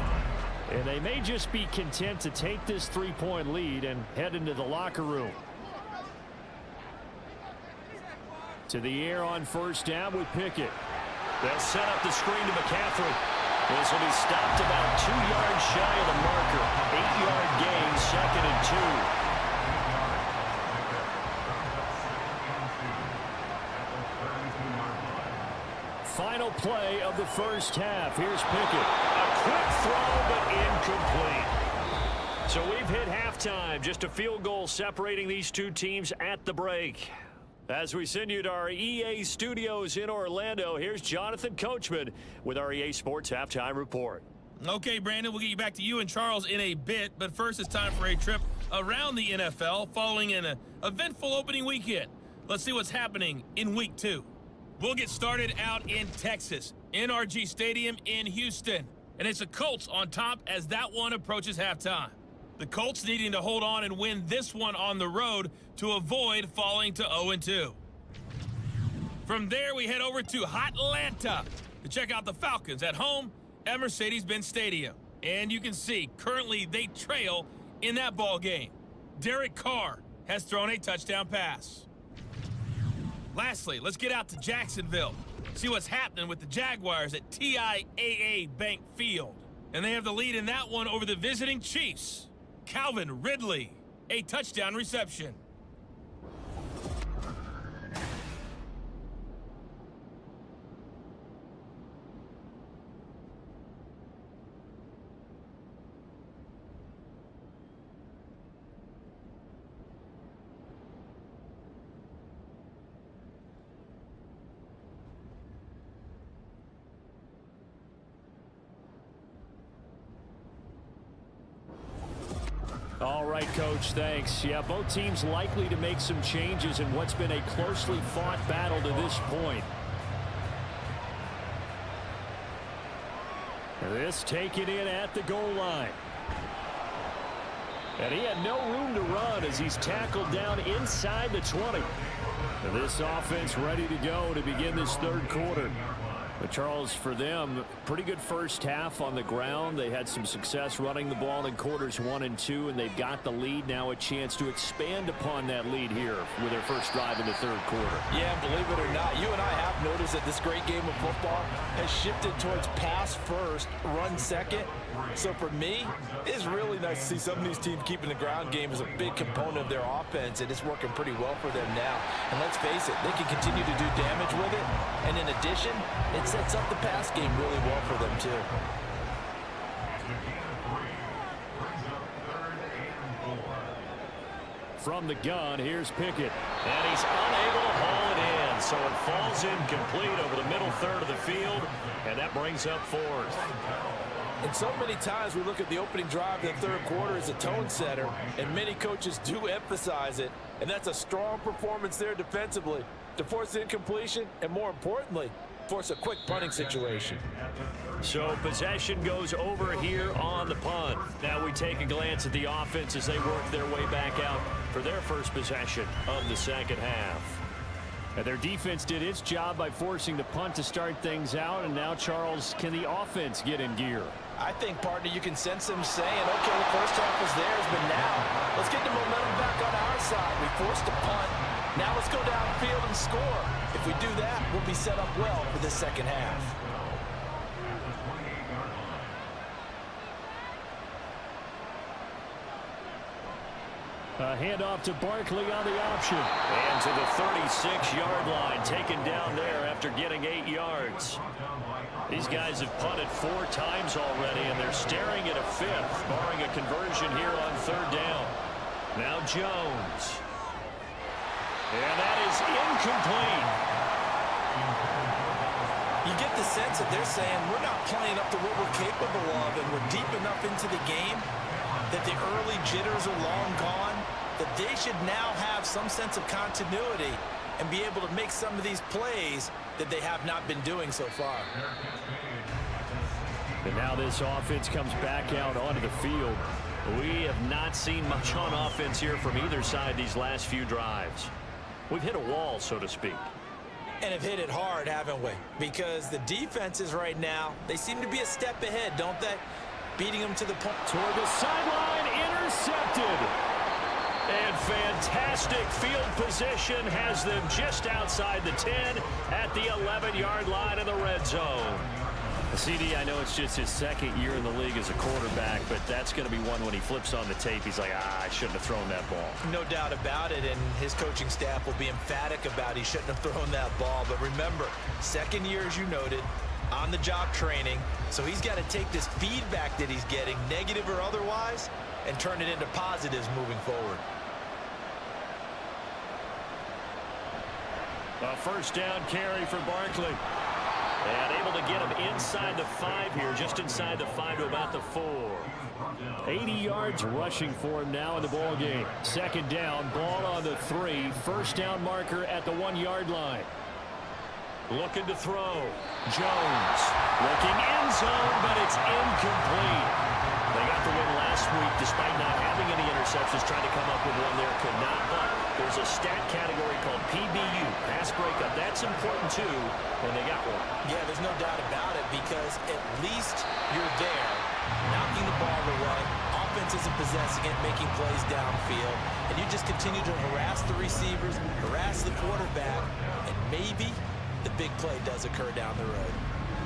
And they may just be content to take this 3-point lead and head into the locker room. To the air on first down with Pickett. They'll set up the screen to McCaffrey. This will be stopped about 2 yards shy of the marker. 8-yard gain, 2nd and 2. Final play of the first half. Here's Pickett. A quick throw, but incomplete. So we've hit halftime. Just a field goal separating these two teams at the break. As we send you to our EA studios in Orlando, here's Jonathan Coachman with our EA Sports Halftime Report. Okay, Brandon, we'll get you back to you and Charles in a bit, but first it's time for a trip around the NFL following an eventful opening weekend. Let's see what's happening in Week 2. We'll get started out in Texas, NRG Stadium in Houston, and it's the Colts on top as that one approaches halftime. The Colts needing to hold on and win this one on the road to avoid falling to 0-2. From there, we head over to Atlanta to check out the Falcons at home at Mercedes-Benz Stadium. And you can see, currently they trail in that ball game. Derek Carr has thrown a touchdown pass. Lastly, let's get out to Jacksonville. See what's happening with the Jaguars at TIAA Bank Field. And they have the lead in that one over the visiting Chiefs. Calvin Ridley, a touchdown reception. All right, Coach, thanks. Yeah, both teams likely to make some changes in what's been a closely fought battle to this point. This taken in at the goal line. And he had no room to run as he's tackled down inside the 20. And this offense ready to go to begin this third quarter. But Charles, for them, pretty good first half on the ground. They had some success running the ball in quarters 1 and 2, and they've got the lead now, a chance to expand upon that lead here with their first drive in the third quarter. Yeah, believe it or not, you and I have noticed that this great game of football has shifted towards pass first, run second. So for me, it's really nice to see some of these teams keeping the ground game as a big component of their offense, and it's working pretty well for them now. And let's face it, they can continue to do damage with it, and in addition, it sets up the pass game really well for them too. From the gun, here's Pickett. And he's unable to haul it in, so it falls incomplete over the middle third of the field, and that brings up fourth. And so many times we look at the opening drive in the third quarter as a tone setter, and many coaches do emphasize it, and that's a strong performance there defensively to force the incompletion and, more importantly, force a quick punting situation. So possession goes over here on the punt. Now we take a glance at the offense as they work their way back out for their first possession of the second half. And their defense did its job by forcing the punt to start things out, and now, Charles, can the offense get in gear? I think, partner, you can sense them saying, okay, the first half was theirs, but now let's get the momentum back on our side. We forced a punt. Now let's go downfield and score. If we do that, we'll be set up well for the second half. A handoff to Barkley on the option. And to the 36-yard line, taken down there after getting 8 yards. These guys have punted 4 times already, and they're staring at a 5th, barring a conversion here on third down. Now Jones. And that is incomplete. You get the sense that they're saying we're not playing up to what we're capable of, and we're deep enough into the game that the early jitters are long gone, that they should now have some sense of continuity and be able to make some of these plays that they have not been doing so far. And now this offense comes back out onto the field. We have not seen much on offense here from either side these last few drives. We've hit a wall, so to speak. And have hit it hard, haven't we? Because the defenses right now, they seem to be a step ahead, don't they? Beating them to the point. Toward the sideline, intercepted. And fantastic field position has them just outside the 10 at the 11-yard line in the red zone. CD, I know it's just his second year in the league as a quarterback, but that's going to be one when he flips on the tape, he's like, I shouldn't have thrown that ball. No doubt about it, and his coaching staff will be emphatic about he shouldn't have thrown that ball. But remember, second year, as you noted, on-the-job training, so he's got to take this feedback that he's getting, negative or otherwise, and turn it into positives moving forward. A first down carry for Barkley. And able to get him inside the 5 here, just inside the 5 to about the 4. 80 yards rushing for him now in the ball game. Second down, ball on the 3. First down marker at the 1-yard line. Looking to throw. Jones looking end zone, but it's incomplete. They got the win last week despite not having any interceptions. Trying to come up with one there, could not. But there's a stat category called PBU, pass breakup. That's important too, and they got one. Yeah, there's no doubt about it, because at least you're there, knocking the ball away. offense isn't possessing it, making plays downfield, and you just continue to harass the receivers, harass the quarterback, and maybe the big play does occur down the road.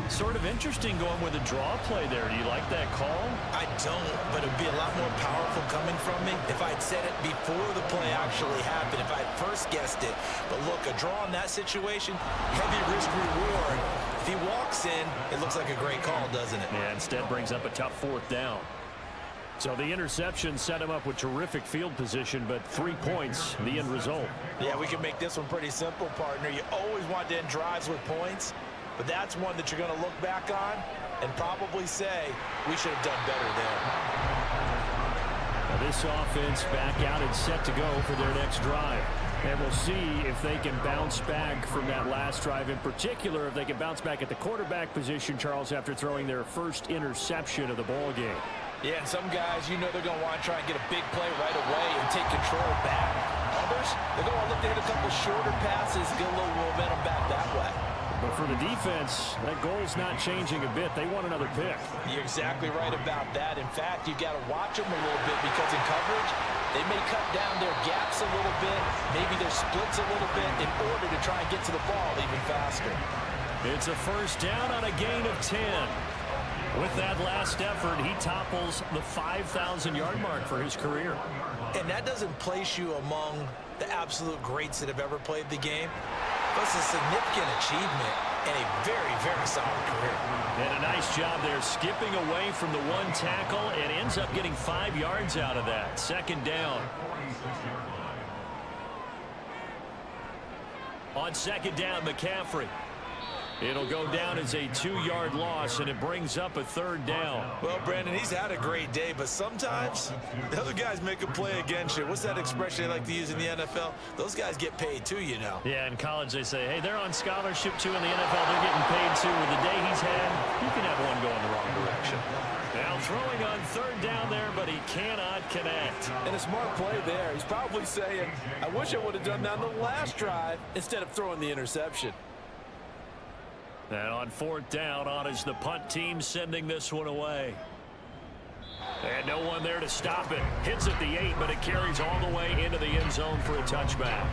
Sort of interesting going with a draw play there. Do you like that call? I don't, but it would be a lot more powerful coming from me if I'd said it before the play actually happened, if I'd first guessed it. But look, a draw in that situation, heavy risk reward. If he walks in, it looks like a great call, doesn't it? Yeah, instead brings up a tough 4th down. So the interception set him up with terrific field position, but 3 points, the end result. Yeah, we can make this one pretty simple, partner. You always want to end drives with points, but that's one that you're going to look back on and probably say, we should have done better there. Now this offense back out and set to go for their next drive. And we'll see if they can bounce back from that last drive. In particular, if they can bounce back at the quarterback position, Charles, after throwing their first interception of the ball game. Yeah, and some guys, you know they're going to want to try and get a big play right away and take control back. Others, they're going to look to hit a couple shorter passes, get a little momentum back that way. But for the defense, that goal's not changing a bit. They want another pick. You're exactly right about that. In fact, you got to watch them a little bit because in coverage, they may cut down their gaps a little bit, maybe their splits a little bit in order to try and get to the ball even faster. It's a first down on a gain of 10. With that last effort, he topples the 5,000-yard mark for his career. And that doesn't place you among the absolute greats that have ever played the game. That's a significant achievement and a very, very solid career. And a nice job there skipping away from the one tackle and ends up getting 5 yards out of that. 2nd down. On 2nd down, McCaffrey. It'll go down as a 2-yard loss, and it brings up a 3rd down. Well, Brandon, he's had a great day, but sometimes the other guys make a play against you. What's that expression they like to use in the NFL? Those guys get paid too, you know. Yeah, in college they say, hey, they're on scholarship too. In the NFL, they're getting paid too. With the day he's had, you can have one going the wrong direction. Now throwing on 3rd down there, but he cannot connect. And a smart play there. He's probably saying, I wish I would have done that on the last drive instead of throwing the interception. And on 4th down, on is the punt team sending this one away. And no one there to stop it. Hits at the 8, but it carries all the way into the end zone for a touchback.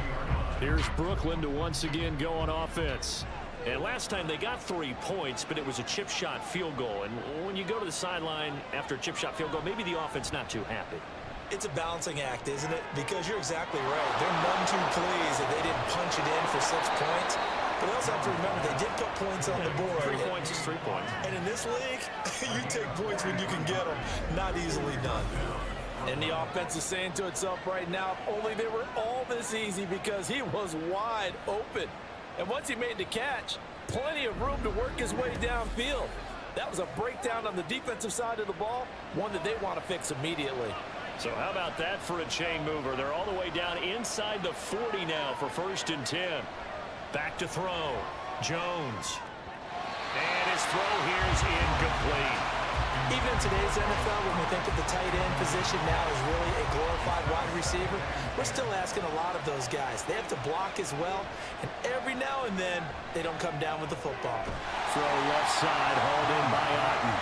Here's Brooklyn to once again go on offense. And last time they got 3 points, but it was a chip shot field goal. And when you go to the sideline after a chip shot field goal, maybe the offense not too happy. It's a balancing act, isn't it? Because you're exactly right. They're none too pleased that they didn't punch it in for 6 points. But you also have to remember they did put points on the board. 3 points is 3 points. And in this league, you take points when you can get them. Not easily done. And the offense is saying to itself right now, if only they were all this easy, because he was wide open. And once he made the catch, plenty of room to work his way downfield. That was a breakdown on the defensive side of the ball, one that they want to fix immediately. So how about that for a chain mover? They're all the way down inside the 40 now for 1st and 10. Back to throw. Jones. And his throw here is incomplete. Even in today's NFL, when we think of the tight end position now as really a glorified wide receiver, we're still asking a lot of those guys. They have to block as well, and every now and then, they don't come down with the football. Throw left side, hauled in by Otten.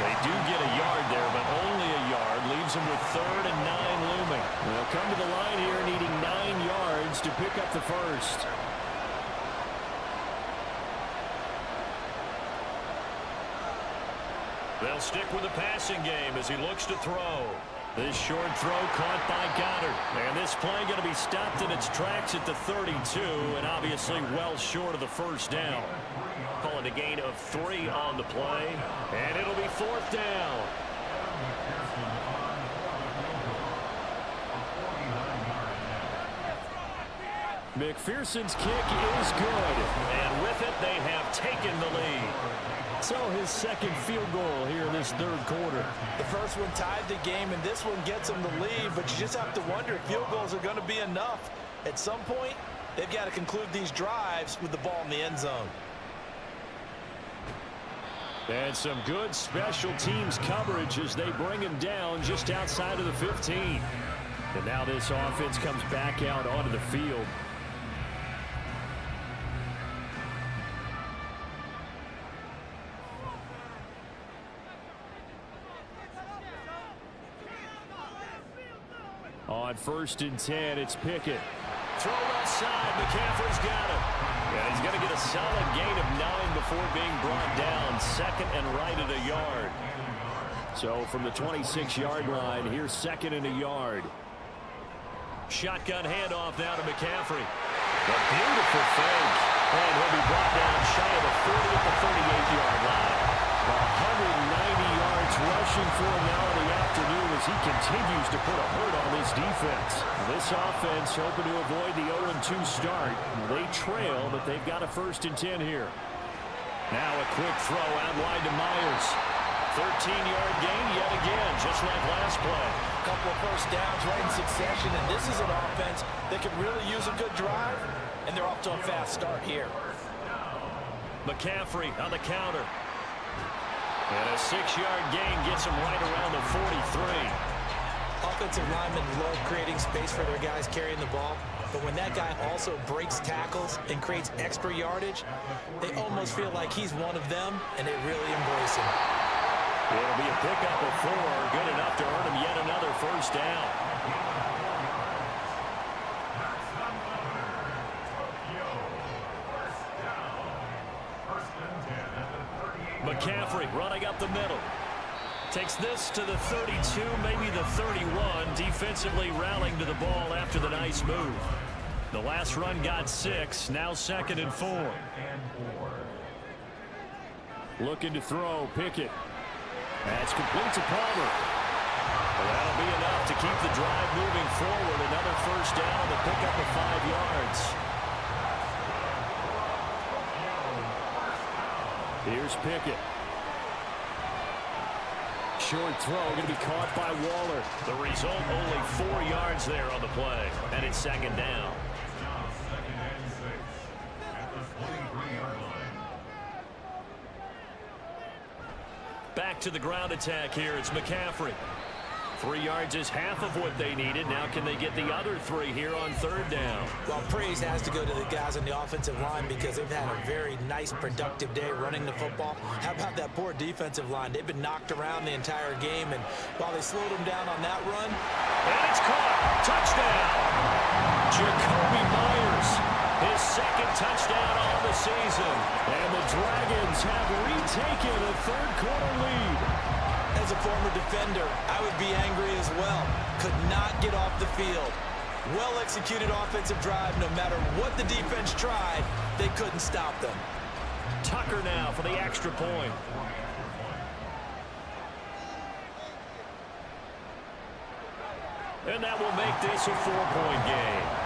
They do get a yard there, but only a yard. Leaves them with 3rd and 9 looming. They'll come to the line here needing 9 yards to pick up the first. They'll stick with the passing game as he looks to throw. This short throw caught by Goddard. And this play going to be stopped in its tracks at the 32, and obviously well short of the 1st down. Calling a gain of 3 on the play, and it'll be 4th down. McPherson's kick is good, and with it they have taken the lead. So his 2nd field goal here in this 3rd quarter. The first one tied the game, and this one gets them the lead, but you just have to wonder if field goals are going to be enough. At some point, they've got to conclude these drives with the ball in the end zone. And some good special teams coverage as they bring him down just outside of the 15. And now this offense comes back out onto the field. On 1st and 10, it's Pickett. Throw left side. McCaffrey's got it. And he's going to get a solid gain of 9 before being brought down. Second and right at a yard. So from the 26-yard line, here's 2nd and a yard. Shotgun handoff now to McCaffrey. A beautiful fake. And he'll be brought down shy of the 40 at the 38-yard line. 190 yards rushing for him now in the afternoon as he continues to put a hurt on this defense. This offense hoping to avoid the 0-2 start. They trail, but they've got a 1st and 10 here. Now a quick throw out wide to Myers. 13-yard gain yet again, just like last play. A couple of first downs right in succession, and this is an offense that could really use a good drive, and they're off to a fast start here. McCaffrey on the counter. And a 6-yard gain gets him right around the 43. Offensive linemen love creating space for their guys carrying the ball, but when that guy also breaks tackles and creates extra yardage, they almost feel like he's one of them, and they really embrace him. It'll be a pickup of 4, good enough to earn him yet another 1st down. McCaffrey running up the middle. Takes this to the 32, maybe the 31. Defensively rallying to the ball after the nice move. The last run got 6, now 2nd and 4. Looking to throw, Pickett. That's complete to Palmer. Well, that'll be enough to keep the drive moving forward. Another 1st down to pick up the 5 yards. Here's Pickett. Short throw going to be caught by Waller. The result, only 4 yards there on the play. And it's 2nd down. Back to the ground attack here. It's McCaffrey. 3 yards is half of what they needed. Now can they get the other 3 here on 3rd down? Well, praise has to go to the guys on the offensive line because they've had a very nice, productive day running the football. How about that poor defensive line? They've been knocked around the entire game, and while they slowed them down on that run. And it's caught. Touchdown. Jacoby Myers. His 2nd touchdown on the season. And the Dragons have retaken a 3rd-quarter lead. As a former defender, I would be angry as well. Could not get off the field. Well-executed offensive drive. No matter what the defense tried, they couldn't stop them. Tucker now for the extra point. And that will make this a 4-point game.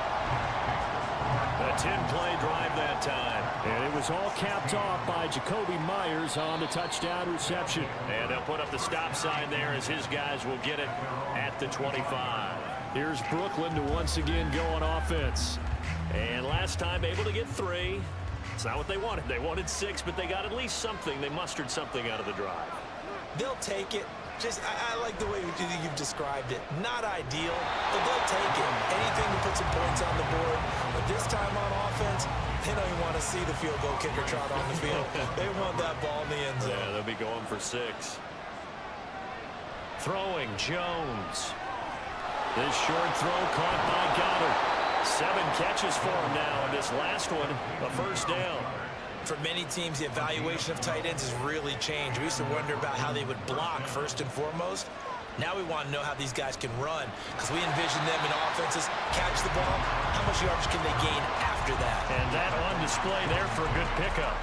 A 10-play drive that time. And it was all capped off by Jacoby Myers on the touchdown reception. And they'll put up the stop sign there as his guys will get it at the 25. Here's Brooklyn to once again go on offense. And last time able to get 3. It's not what they wanted. They wanted 6, but they got at least something. They mustered something out of the drive. They'll take it. Just, I like the way you've described it. Not ideal, but they'll take it. Anything to put some points on the board. But this time on offense, they don't even want to see the field goal kicker trot on the field. They want that ball in the end zone. Yeah, they'll be going for 6. Throwing, Jones. This short throw caught by Goddard. 7 catches for him now, and this last one, a 1st down. For many teams, the evaluation of tight ends has really changed. We used to wonder about how they would block first and foremost. Now we want to know how these guys can run because we envision them in offenses, catch the ball. How much yardage can they gain after that? And that on display there for a good pickup.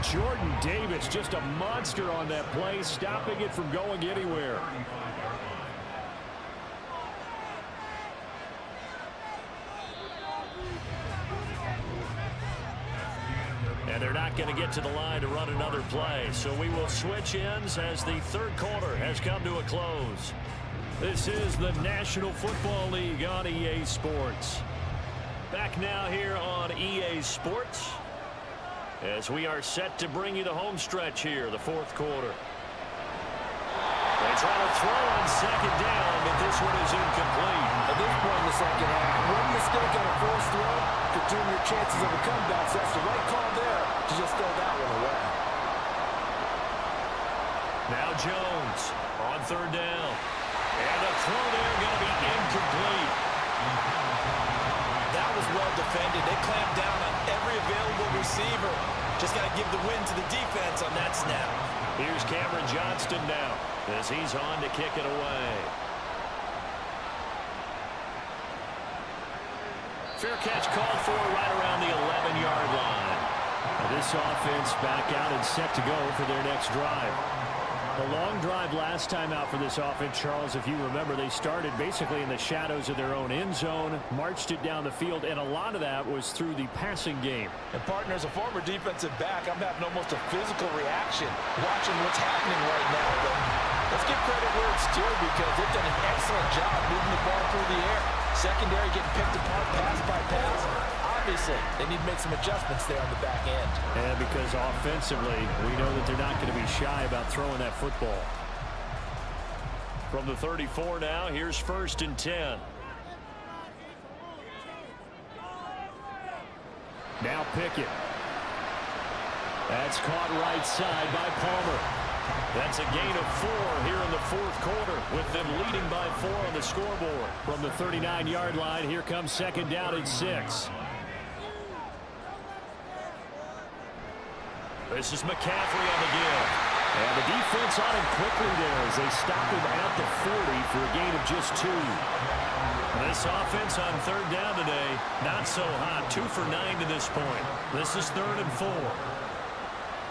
Jordan Davis, just a monster on that play, stopping it from going anywhere. And they're not going to get to the line to run another play. So we will switch ends as the 3rd quarter has come to a close. This is the National Football League on EA Sports. Back now here on EA Sports as we are set to bring you the home stretch here, the 4th quarter. They try to throw on 2nd down, but this one is incomplete. At this point in the 2nd half, one mistake on a first throw could turn your chances of a comeback. So that's the right call there to just throw that one away. Now Jones on 3rd down. And the throw there going to be incomplete. clamp down on every available receiver. Just got to give the win to the defense on that snap. Here's Cameron Johnston now as he's on to kick it away. Fair catch called for right around the 11-yard line. This offense back out and set to go for their next drive. A long drive last time out for this offense, Charles. If you remember, they started basically in the shadows of their own end zone, marched it down the field, and a lot of that was through the passing game. And partner, as a former defensive back, I'm having almost a physical reaction watching what's happening right now. But let's give credit where it's due because they've done an excellent job moving the ball through the air. Secondary getting picked apart pass by pass. Obviously, they need to make some adjustments there on the back end. And because offensively, we know that they're not going to be shy about throwing that football. From the 34 now, here's 1st and 10. Now Pickett. That's caught right side by Palmer. That's a gain of 4 here in the 4th quarter with them leading by 4 on the scoreboard. From the 39-yard line, here comes 2nd down and 6. This is McCaffrey on the give. And the defense on him quickly there as they stop him at the 40 for a gain of just 2. This offense on 3rd down today, not so hot. 2 for 9 to this point. This is 3rd and 4.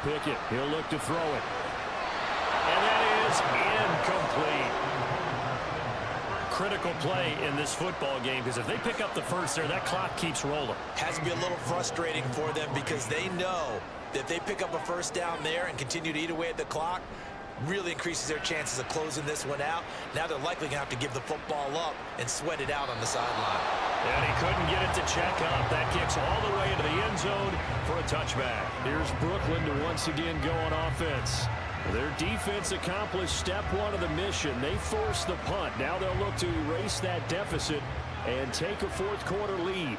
Pickett, he'll look to throw it. And that is incomplete. Critical play in this football game because if they pick up the first there, that clock keeps rolling. Has to be a little frustrating for them because they know that if they pick up a first down there and continue to eat away at the clock, really increases their chances of closing this one out. Now they're likely going to have to give the football up and sweat it out on the sideline. And he couldn't get it to check up. That kicks all the way into the end zone for a touchback. Here's Brooklyn to once again go on offense. Their defense accomplished step 1 of the mission. They forced the punt. Now they'll look to erase that deficit and take a 4th quarter lead.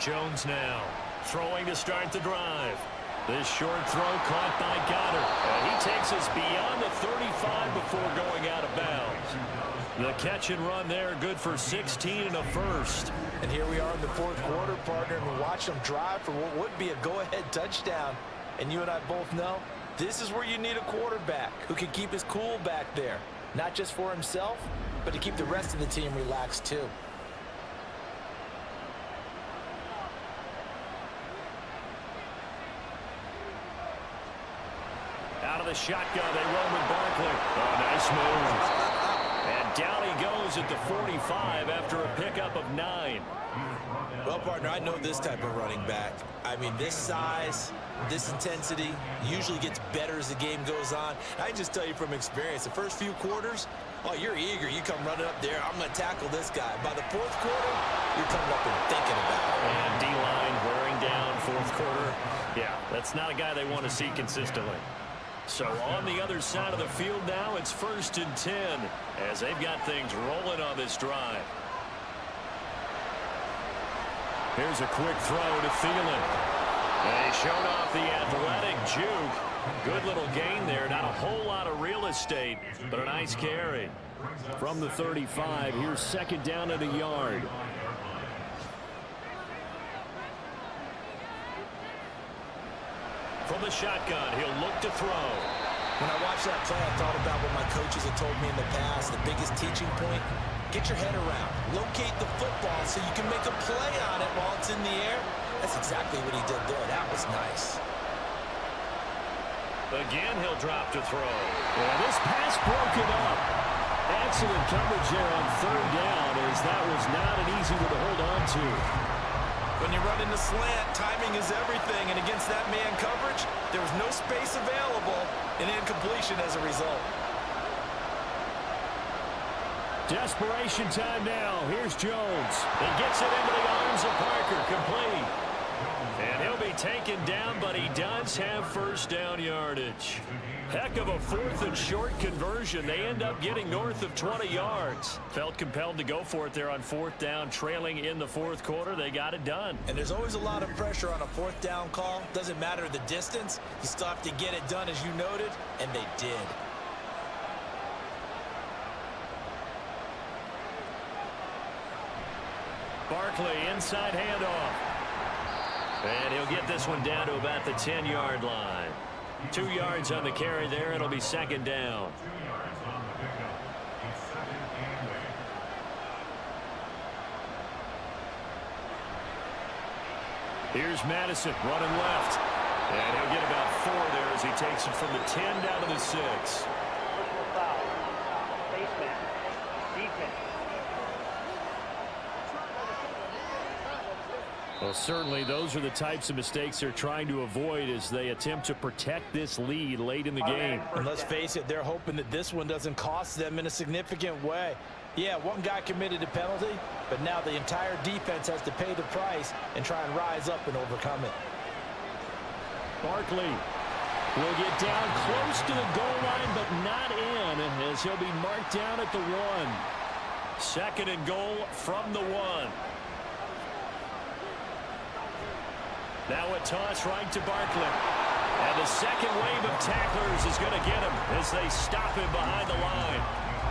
Jones now throwing to start the drive. This short throw caught by Goddard. And he takes us beyond the 35 before going out of bounds. The catch and run there, good for 16 and a first. And here we are in the 4th quarter, partner, and we watch them drive for what would be a go-ahead touchdown. And you and I both know this is where you need a quarterback who can keep his cool back there. Not just for himself, but to keep the rest of the team relaxed too. Out of the shotgun, they run with Barkley. Oh, nice move. And down he goes at the 45 after a pickup of 9. Well, partner, I know this type of running back. I mean, this size, this intensity usually gets better as the game goes on. I can just tell you from experience, the first few quarters, oh, you're eager. You come running up there, I'm going to tackle this guy. By the 4th quarter, you're coming up and thinking about it. And D-line wearing down 4th quarter. Yeah, that's not a guy they want to see consistently. So on the other side of the field now, it's 1st and 10 as they've got things rolling on this drive. Here's a quick throw to Thielen. And he showed off the athletic juke. Good little gain there. Not a whole lot of real estate, but a nice carry. From the 35, here's 2nd down at a yard. From the shotgun, he'll look to throw. When I watched that play, I thought about what my coaches had told me in the past. The biggest teaching point, get your head around. Locate the football so you can make a play on it while it's in the air. That's exactly what he did there. That was nice. Again, he'll drop to throw. And this pass broken up. Excellent coverage there on 3rd down as that was not an easy one to hold on to. When you run in the slant, timing is everything, and against that man coverage, there was no space available, and incompletion as a result. Desperation time now. Here's Jones. He gets it into the arms of Parker, complete. And he'll be taken down, but he does have 1st down yardage. Heck of a 4th and short conversion. They end up getting north of 20 yards. Felt compelled to go for it there on 4th down, trailing in the 4th quarter. They got it done. And there's always a lot of pressure on a 4th down call. Doesn't matter the distance. You still have to get it done, as you noted, and they did. Barkley, inside handoff. And he'll get this one down to about the 10-yard line. 2 yards on the carry there. It'll be second down. Here's Madison running left. And he'll get about 4 there as he takes it from the 10 down to the 6. Personal foul. Baseman. Defense. Well, certainly those are the types of mistakes they're trying to avoid as they attempt to protect this lead late in the game. And let's face it, they're hoping that this one doesn't cost them in a significant way. Yeah, one guy committed a penalty, but now the entire defense has to pay the price and try and rise up and overcome it. Barkley will get down close to the goal line, but not in, as he'll be marked down at the 1. Second and goal from the 1. Now a toss right to Barkley. And the second wave of tacklers is going to get him as they stop him behind the line.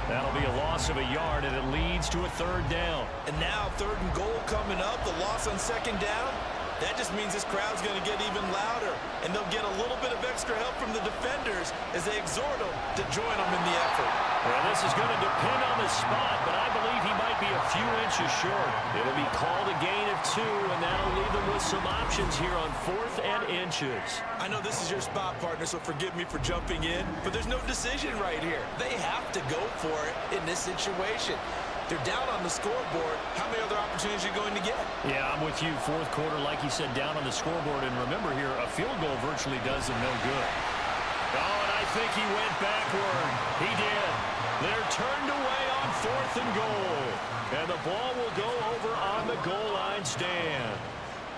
That'll be a loss of a yard, and it leads to a 3rd down. And now 3rd and goal coming up, the loss on 2nd down. That just means this crowd's going to get even louder, and they'll get a little bit of extra help from the defenders as they exhort them to join them in the effort. Well, this is going to depend on the spot, but I believe he might be a few inches short. It'll be called a gain of 2, and that'll leave them with some options here on 4th and inches. I know this is your spot, partner, so forgive me for jumping in, but there's no decision right here. They have to go for it in this situation. They're down on the scoreboard. How many other opportunities are you going to get? Yeah, I'm with you. 4th quarter, like you said, down on the scoreboard. And remember here, a field goal virtually does them no good. Oh, and I think he went backward. He did. They're turned away on 4th and goal. And the ball will go over on the goal line stand.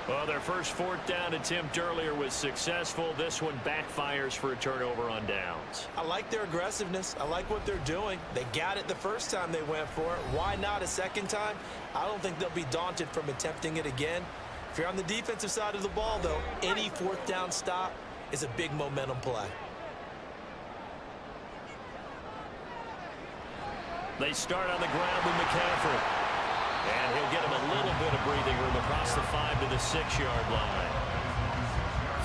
Well, their first 4th down attempt earlier was successful. This one backfires for a turnover on downs. I like their aggressiveness. I like what they're doing. They got it the first time they went for it. Why not a second time? I don't think they'll be daunted from attempting it again. If you're on the defensive side of the ball, though, any 4th down stop is a big momentum play. They start on the ground with McCaffrey. And he'll get him a little bit of breathing room across the 5 to the 6-yard line.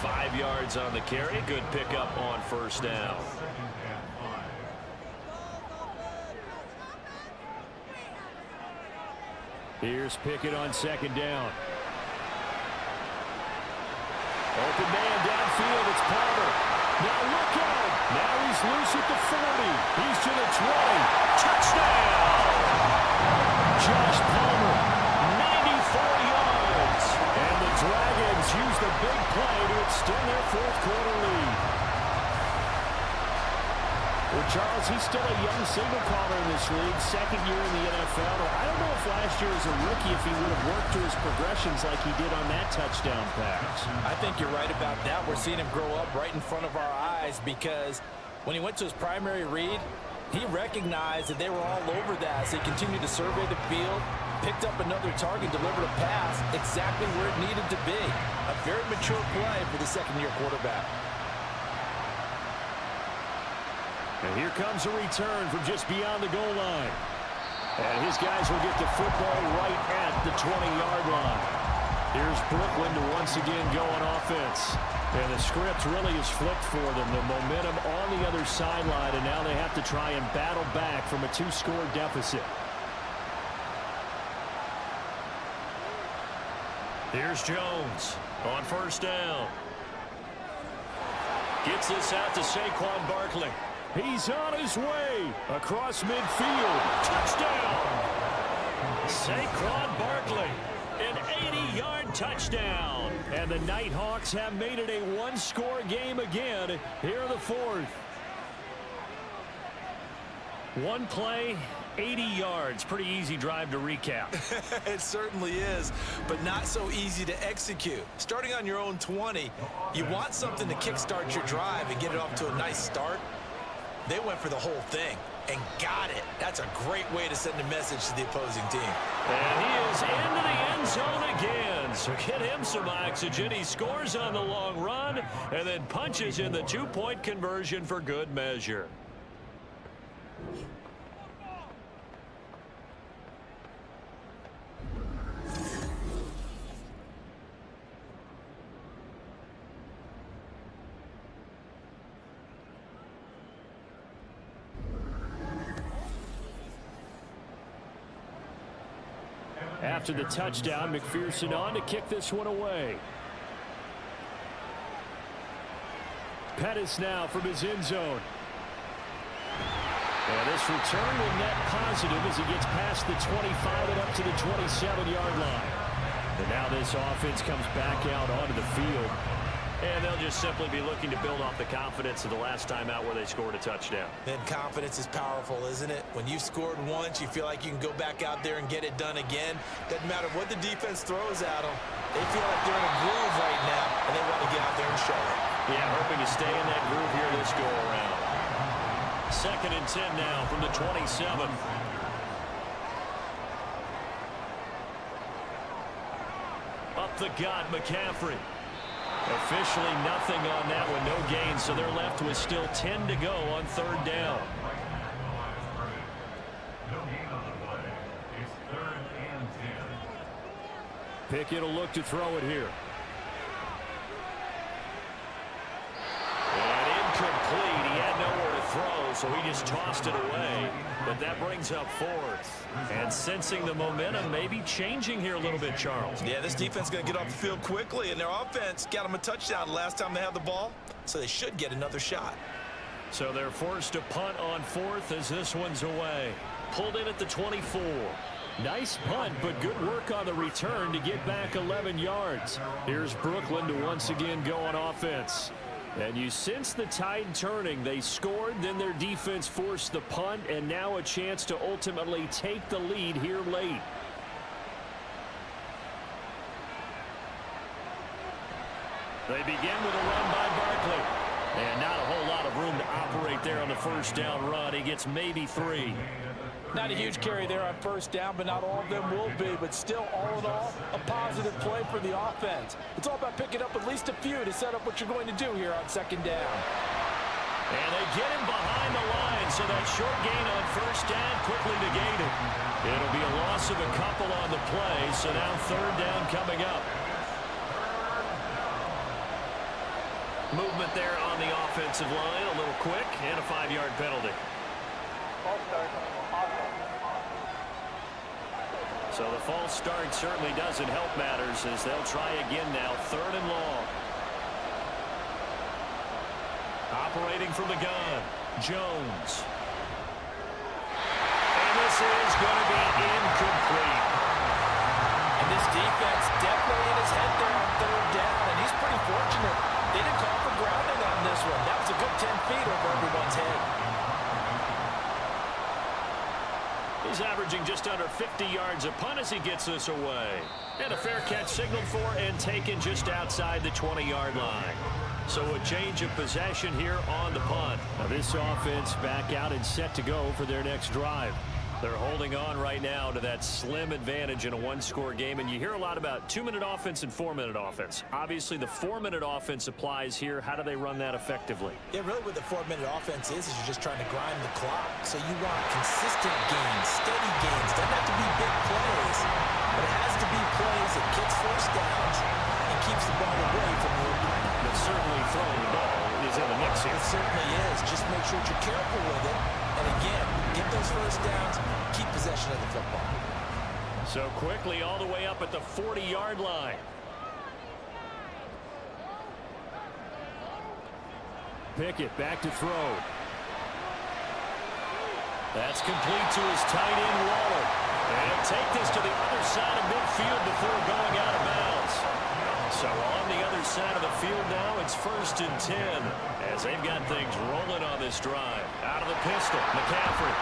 5 yards on the carry. Good pickup on 1st down. Here's Pickett on 2nd down. Open man downfield. It's Palmer. Now look out. Now he's loose at the 40. He's to the 20. Touchdown! Josh Palmer, 94 yards. And the Dragons use the big play to extend their 4th quarter lead. Well, Charles, he's still a young signal caller in this league, 2nd year in the NFL. I don't know if last year as a rookie if he would have worked through his progressions like he did on that touchdown pass. I think you're right about that. We're seeing him grow up right in front of our eyes because when he went to his primary read, he recognized that they were all over that, so he continued to survey the field, picked up another target, delivered a pass exactly where it needed to be. A very mature play for the 2nd-year quarterback. And here comes a return from just beyond the goal line. And his guys will get the football right at the 20-yard line. Here's Brooklyn to once again go on offense. And the script really is flipped for them. The momentum on the other sideline, and now they have to try and battle back from a 2-score deficit. Here's Jones on 1st down. Gets this out to Saquon Barkley. He's on his way across midfield. Touchdown! Saquon Barkley, an 80-yard touchdown. And the Nighthawks have made it a 1-score game again here in the 4th. One play, 80 yards. Pretty easy drive to recap. It certainly is, but not so easy to execute. Starting on your own 20, you want something to kickstart your drive and get it off to a nice start. They went for the whole thing and got it. That's a great way to send a message to the opposing team. And he is into the end zone again. So get him some oxygen. He scores on the long run and then punches in the 2-point conversion for good measure. After the touchdown, McPherson on to kick this one away. Pettis now from his end zone. And this return will net positive as he gets past the 25 and up to the 27-yard line. And now this offense comes back out onto the field. And they'll just simply be looking to build off the confidence of the last time out where they scored a touchdown. And confidence is powerful, isn't it? When you've scored once, you feel like you can go back out there and get it done again. Doesn't matter what the defense throws at them. They feel like they're in a groove right now, and they want to get out there and show it. Yeah, hoping to stay in that groove here this go-around. 2nd and 10 now from the 27. Up the gut, McCaffrey. Officially nothing on that one, no gain, so they're left with still 10 to go on 3rd down. Pickett will look to throw it here. And incomplete. He had nowhere to throw, so he just tossed it away. But that brings up 4th. And sensing the momentum maybe changing here a little bit, Charles. Yeah, this defense is going to get off the field quickly, and their offense got them a touchdown last time they had the ball, so they should get another shot. So they're forced to punt on 4th as this one's away. Pulled in at the 24. Nice punt, but good work on the return to get back 11 yards. Here's Brooklyn to once again go on offense. And you sense the tide turning. They scored, then their defense forced the punt, and now a chance to ultimately take the lead here late. They begin with a run by Barkley. And not a whole lot of room to operate there on the 1st down run. He gets maybe 3. Not a huge carry there on 1st down, but not all of them will be. But still, all in all, a positive play for the offense. It's all about picking up at least a few to set up what you're going to do here on 2nd down. And they get him behind the line, so that short gain on 1st down quickly negated. It'll be a loss of a couple on the play, so now 3rd down coming up. Movement there on the offensive line, a little quick, and a 5-yard penalty. So the false start certainly doesn't help matters as they'll try again now, 3rd and long. Operating from the gun, Jones. And this is going to be incomplete. And this defense definitely in his head there on 3rd down, and he's pretty fortunate. They didn't call for grounding on this one. That was a good 10 feet over everyone's head. He's averaging just under 50 yards a punt as he gets this away. And a fair catch signaled for and taken just outside the 20-yard line. So a change of possession here on the punt. Now this offense back out and set to go for their next drive. They're holding on right now to that slim advantage in a one-score game. And you hear a lot about 2-minute offense and 4-minute offense. Obviously, the 4-minute offense applies here. How do they run that effectively? Yeah, really what the 4-minute offense is you're just trying to grind the clock. So you want consistent gains, steady gains. Doesn't have to be big plays, but it has to be plays that gets 1st downs and keeps the ball away from the opponent. But certainly throwing the ball is in the mix here. It certainly is. Just make sure that you're careful with it. And again, get those 1st downs, keep possession of the football. So quickly all the way up at the 40-yard line. Pickett back to throw. That's complete to his tight end, Waller. And take this to the other side of midfield before going out of bounds. So on the other side of the field now, it's 1st and 10 as they've got things rolling on this drive. Out of the pistol, McCaffrey.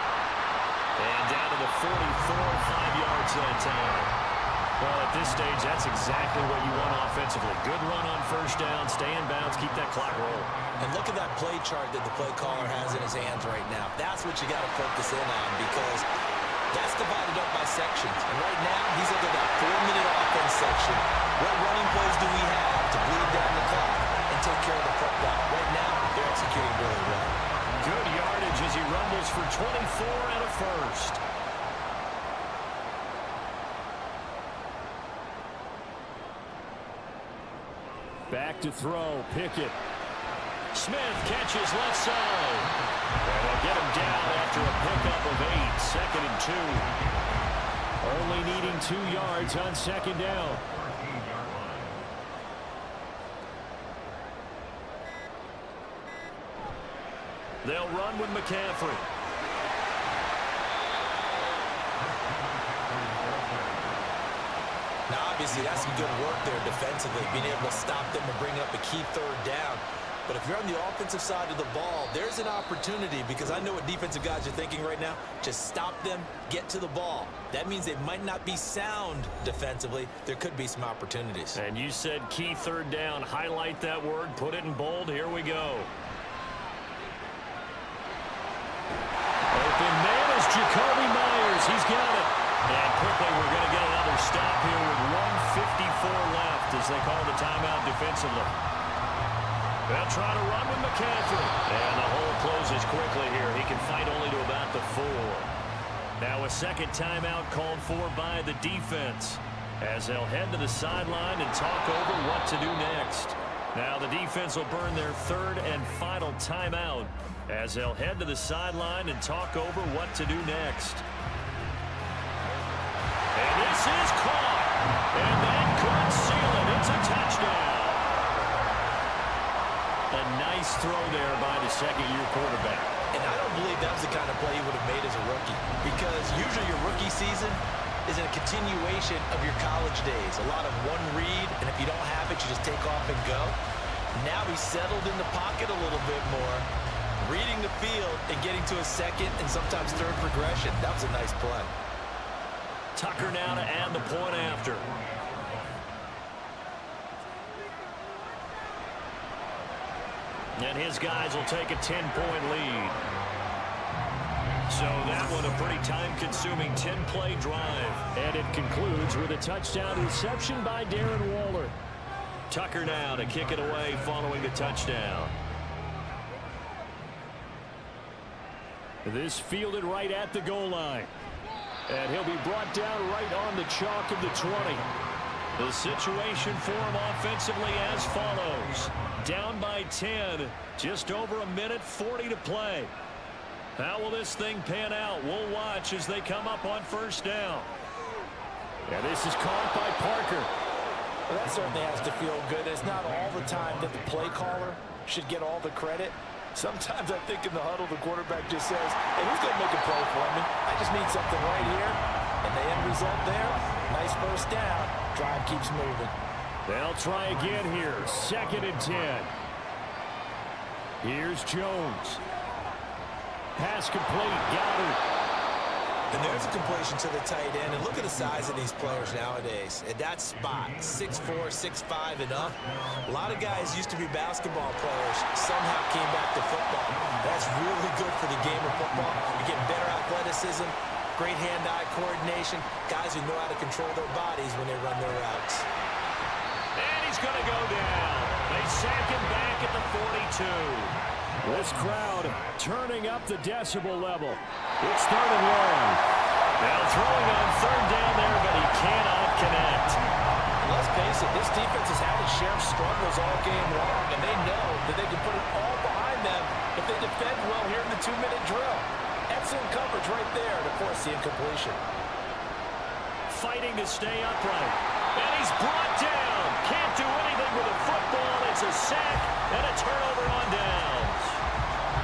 And down to the 44, 5 yards that time. Well, at this stage, that's exactly what you want offensively. Good run on 1st down, stay in bounds, keep that clock rolling. And look at that play chart that the play caller has in his hands right now. That's what you got to focus in on because that's divided up by sections. And right now, he's looking at that 4-minute offense section. What running plays do we have to bleed down the clock and take care of the football? Right now, they're executing really well. Good yardage as he rumbles for 24 and a 1st. Back to throw, Pickett. Smith catches left side. And they'll get him down after a pickup of 8, 2nd and 2. Only needing 2 yards on second down. They'll run with McCaffrey. Now, obviously, that's some good work there defensively, being able to stop them and bring up a key third down. But if you're on the offensive side of the ball, there's an opportunity, because I know what defensive guys are thinking right now. Just stop them, get to the ball. That means they might not be sound defensively. There could be some opportunities. And you said key third down. Highlight that word, put it in bold. Here we go. Open man is Jacoby Myers. He's got it. And quickly, we're going to get another stop here with 1:54 left as they call the timeout defensively. They'll try to run with McCaffrey. And the hole closes quickly here. He can fight only to about the 4. Now a second timeout called for by the defense as they'll head to the sideline and talk over what to do next. Now the defense will burn their third and final timeout as they'll head to the sideline and talk over what to do next. And this is caught. And that could seal it. It's a touchdown. A nice throw there by the second-year quarterback. And I don't believe that was the kind of play he would have made as a rookie, because usually your rookie season is a continuation of your college days. A lot of one read, and if you don't have it, you just take off and go. Now he's settled in the pocket a little bit more, reading the field and getting to a second and sometimes third progression. That was a nice play. Tucker now to add the point after. And his guys will take a 10-point lead. So that one a pretty time-consuming 10-play drive. And it concludes with a touchdown reception by Darren Waller. Tucker now to kick it away following the touchdown. This fielded right at the goal line. And he'll be brought down right on the chalk of the 20. The situation for him offensively as follows. Down by 10, just over 1:40 to play. How will this thing pan out? We'll watch as they come up on first down. And this is caught by Parker. Well, that certainly has to feel good. It's not all the time that the play caller should get all the credit. Sometimes I think in the huddle, the quarterback just says, hey, who's going to make a play for me? I just need something right here. And the end result there, nice first down. Drive keeps moving. They'll try again here. 2nd and 10. Here's Jones. Pass complete. Goddard. And there's a completion to the tight end. And look at the size of these players nowadays. At that spot, 6'4", 6'5", and up. A lot of guys used to be basketball players, somehow came back to football. That's really good for the game of football. You get better athleticism, great hand-eye coordination, guys who know how to control their bodies when they run their routes. And he's going to go down. They sack him back at the 42. This crowd turning up the decibel level. It's 3rd and long. Now throwing on 3rd down there, but he cannot connect. Let's face it, this defense has had its share of struggles all game long, and they know that they can put it all behind them if they defend well here in the 2-minute drill. Excellent coverage right there to force the incompletion. Fighting to stay upright. And he's brought down. Can't do anything with a football. It's a sack and a turnover on downs.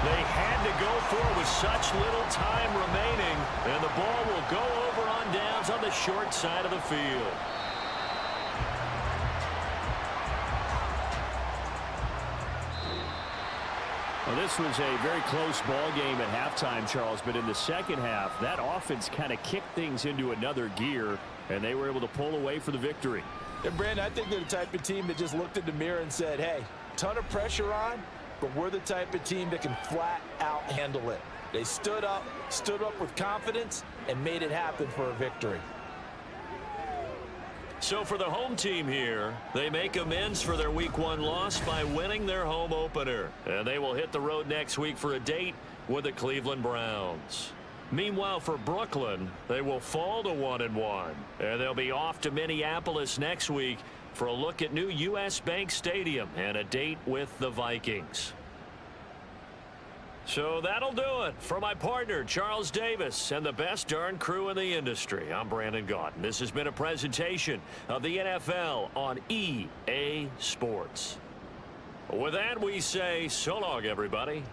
They had to go for it with such little time remaining, and the ball will go over on downs on the short side of the field. Well, this was a very close ball game at halftime, Charles, but in the second half, that offense kind of kicked things into another gear, and they were able to pull away for the victory. And, Brandon, I think they're the type of team that just looked in the mirror and said, hey, ton of pressure on, but we're the type of team that can flat out handle it. They stood up with confidence, and made it happen for a victory. So for the home team here, they make amends for their Week 1 loss by winning their home opener. And they will hit the road next week for a date with the Cleveland Browns. Meanwhile, for Brooklyn, they will fall to 1-1. And they'll be off to Minneapolis next week for a look at new U.S. Bank Stadium and a date with the Vikings. So that'll do it. For my partner, Charles Davis, and the best darn crew in the industry, I'm Brandon Gaudin. This has been a presentation of the NFL on EA Sports. With that, we say so long, everybody.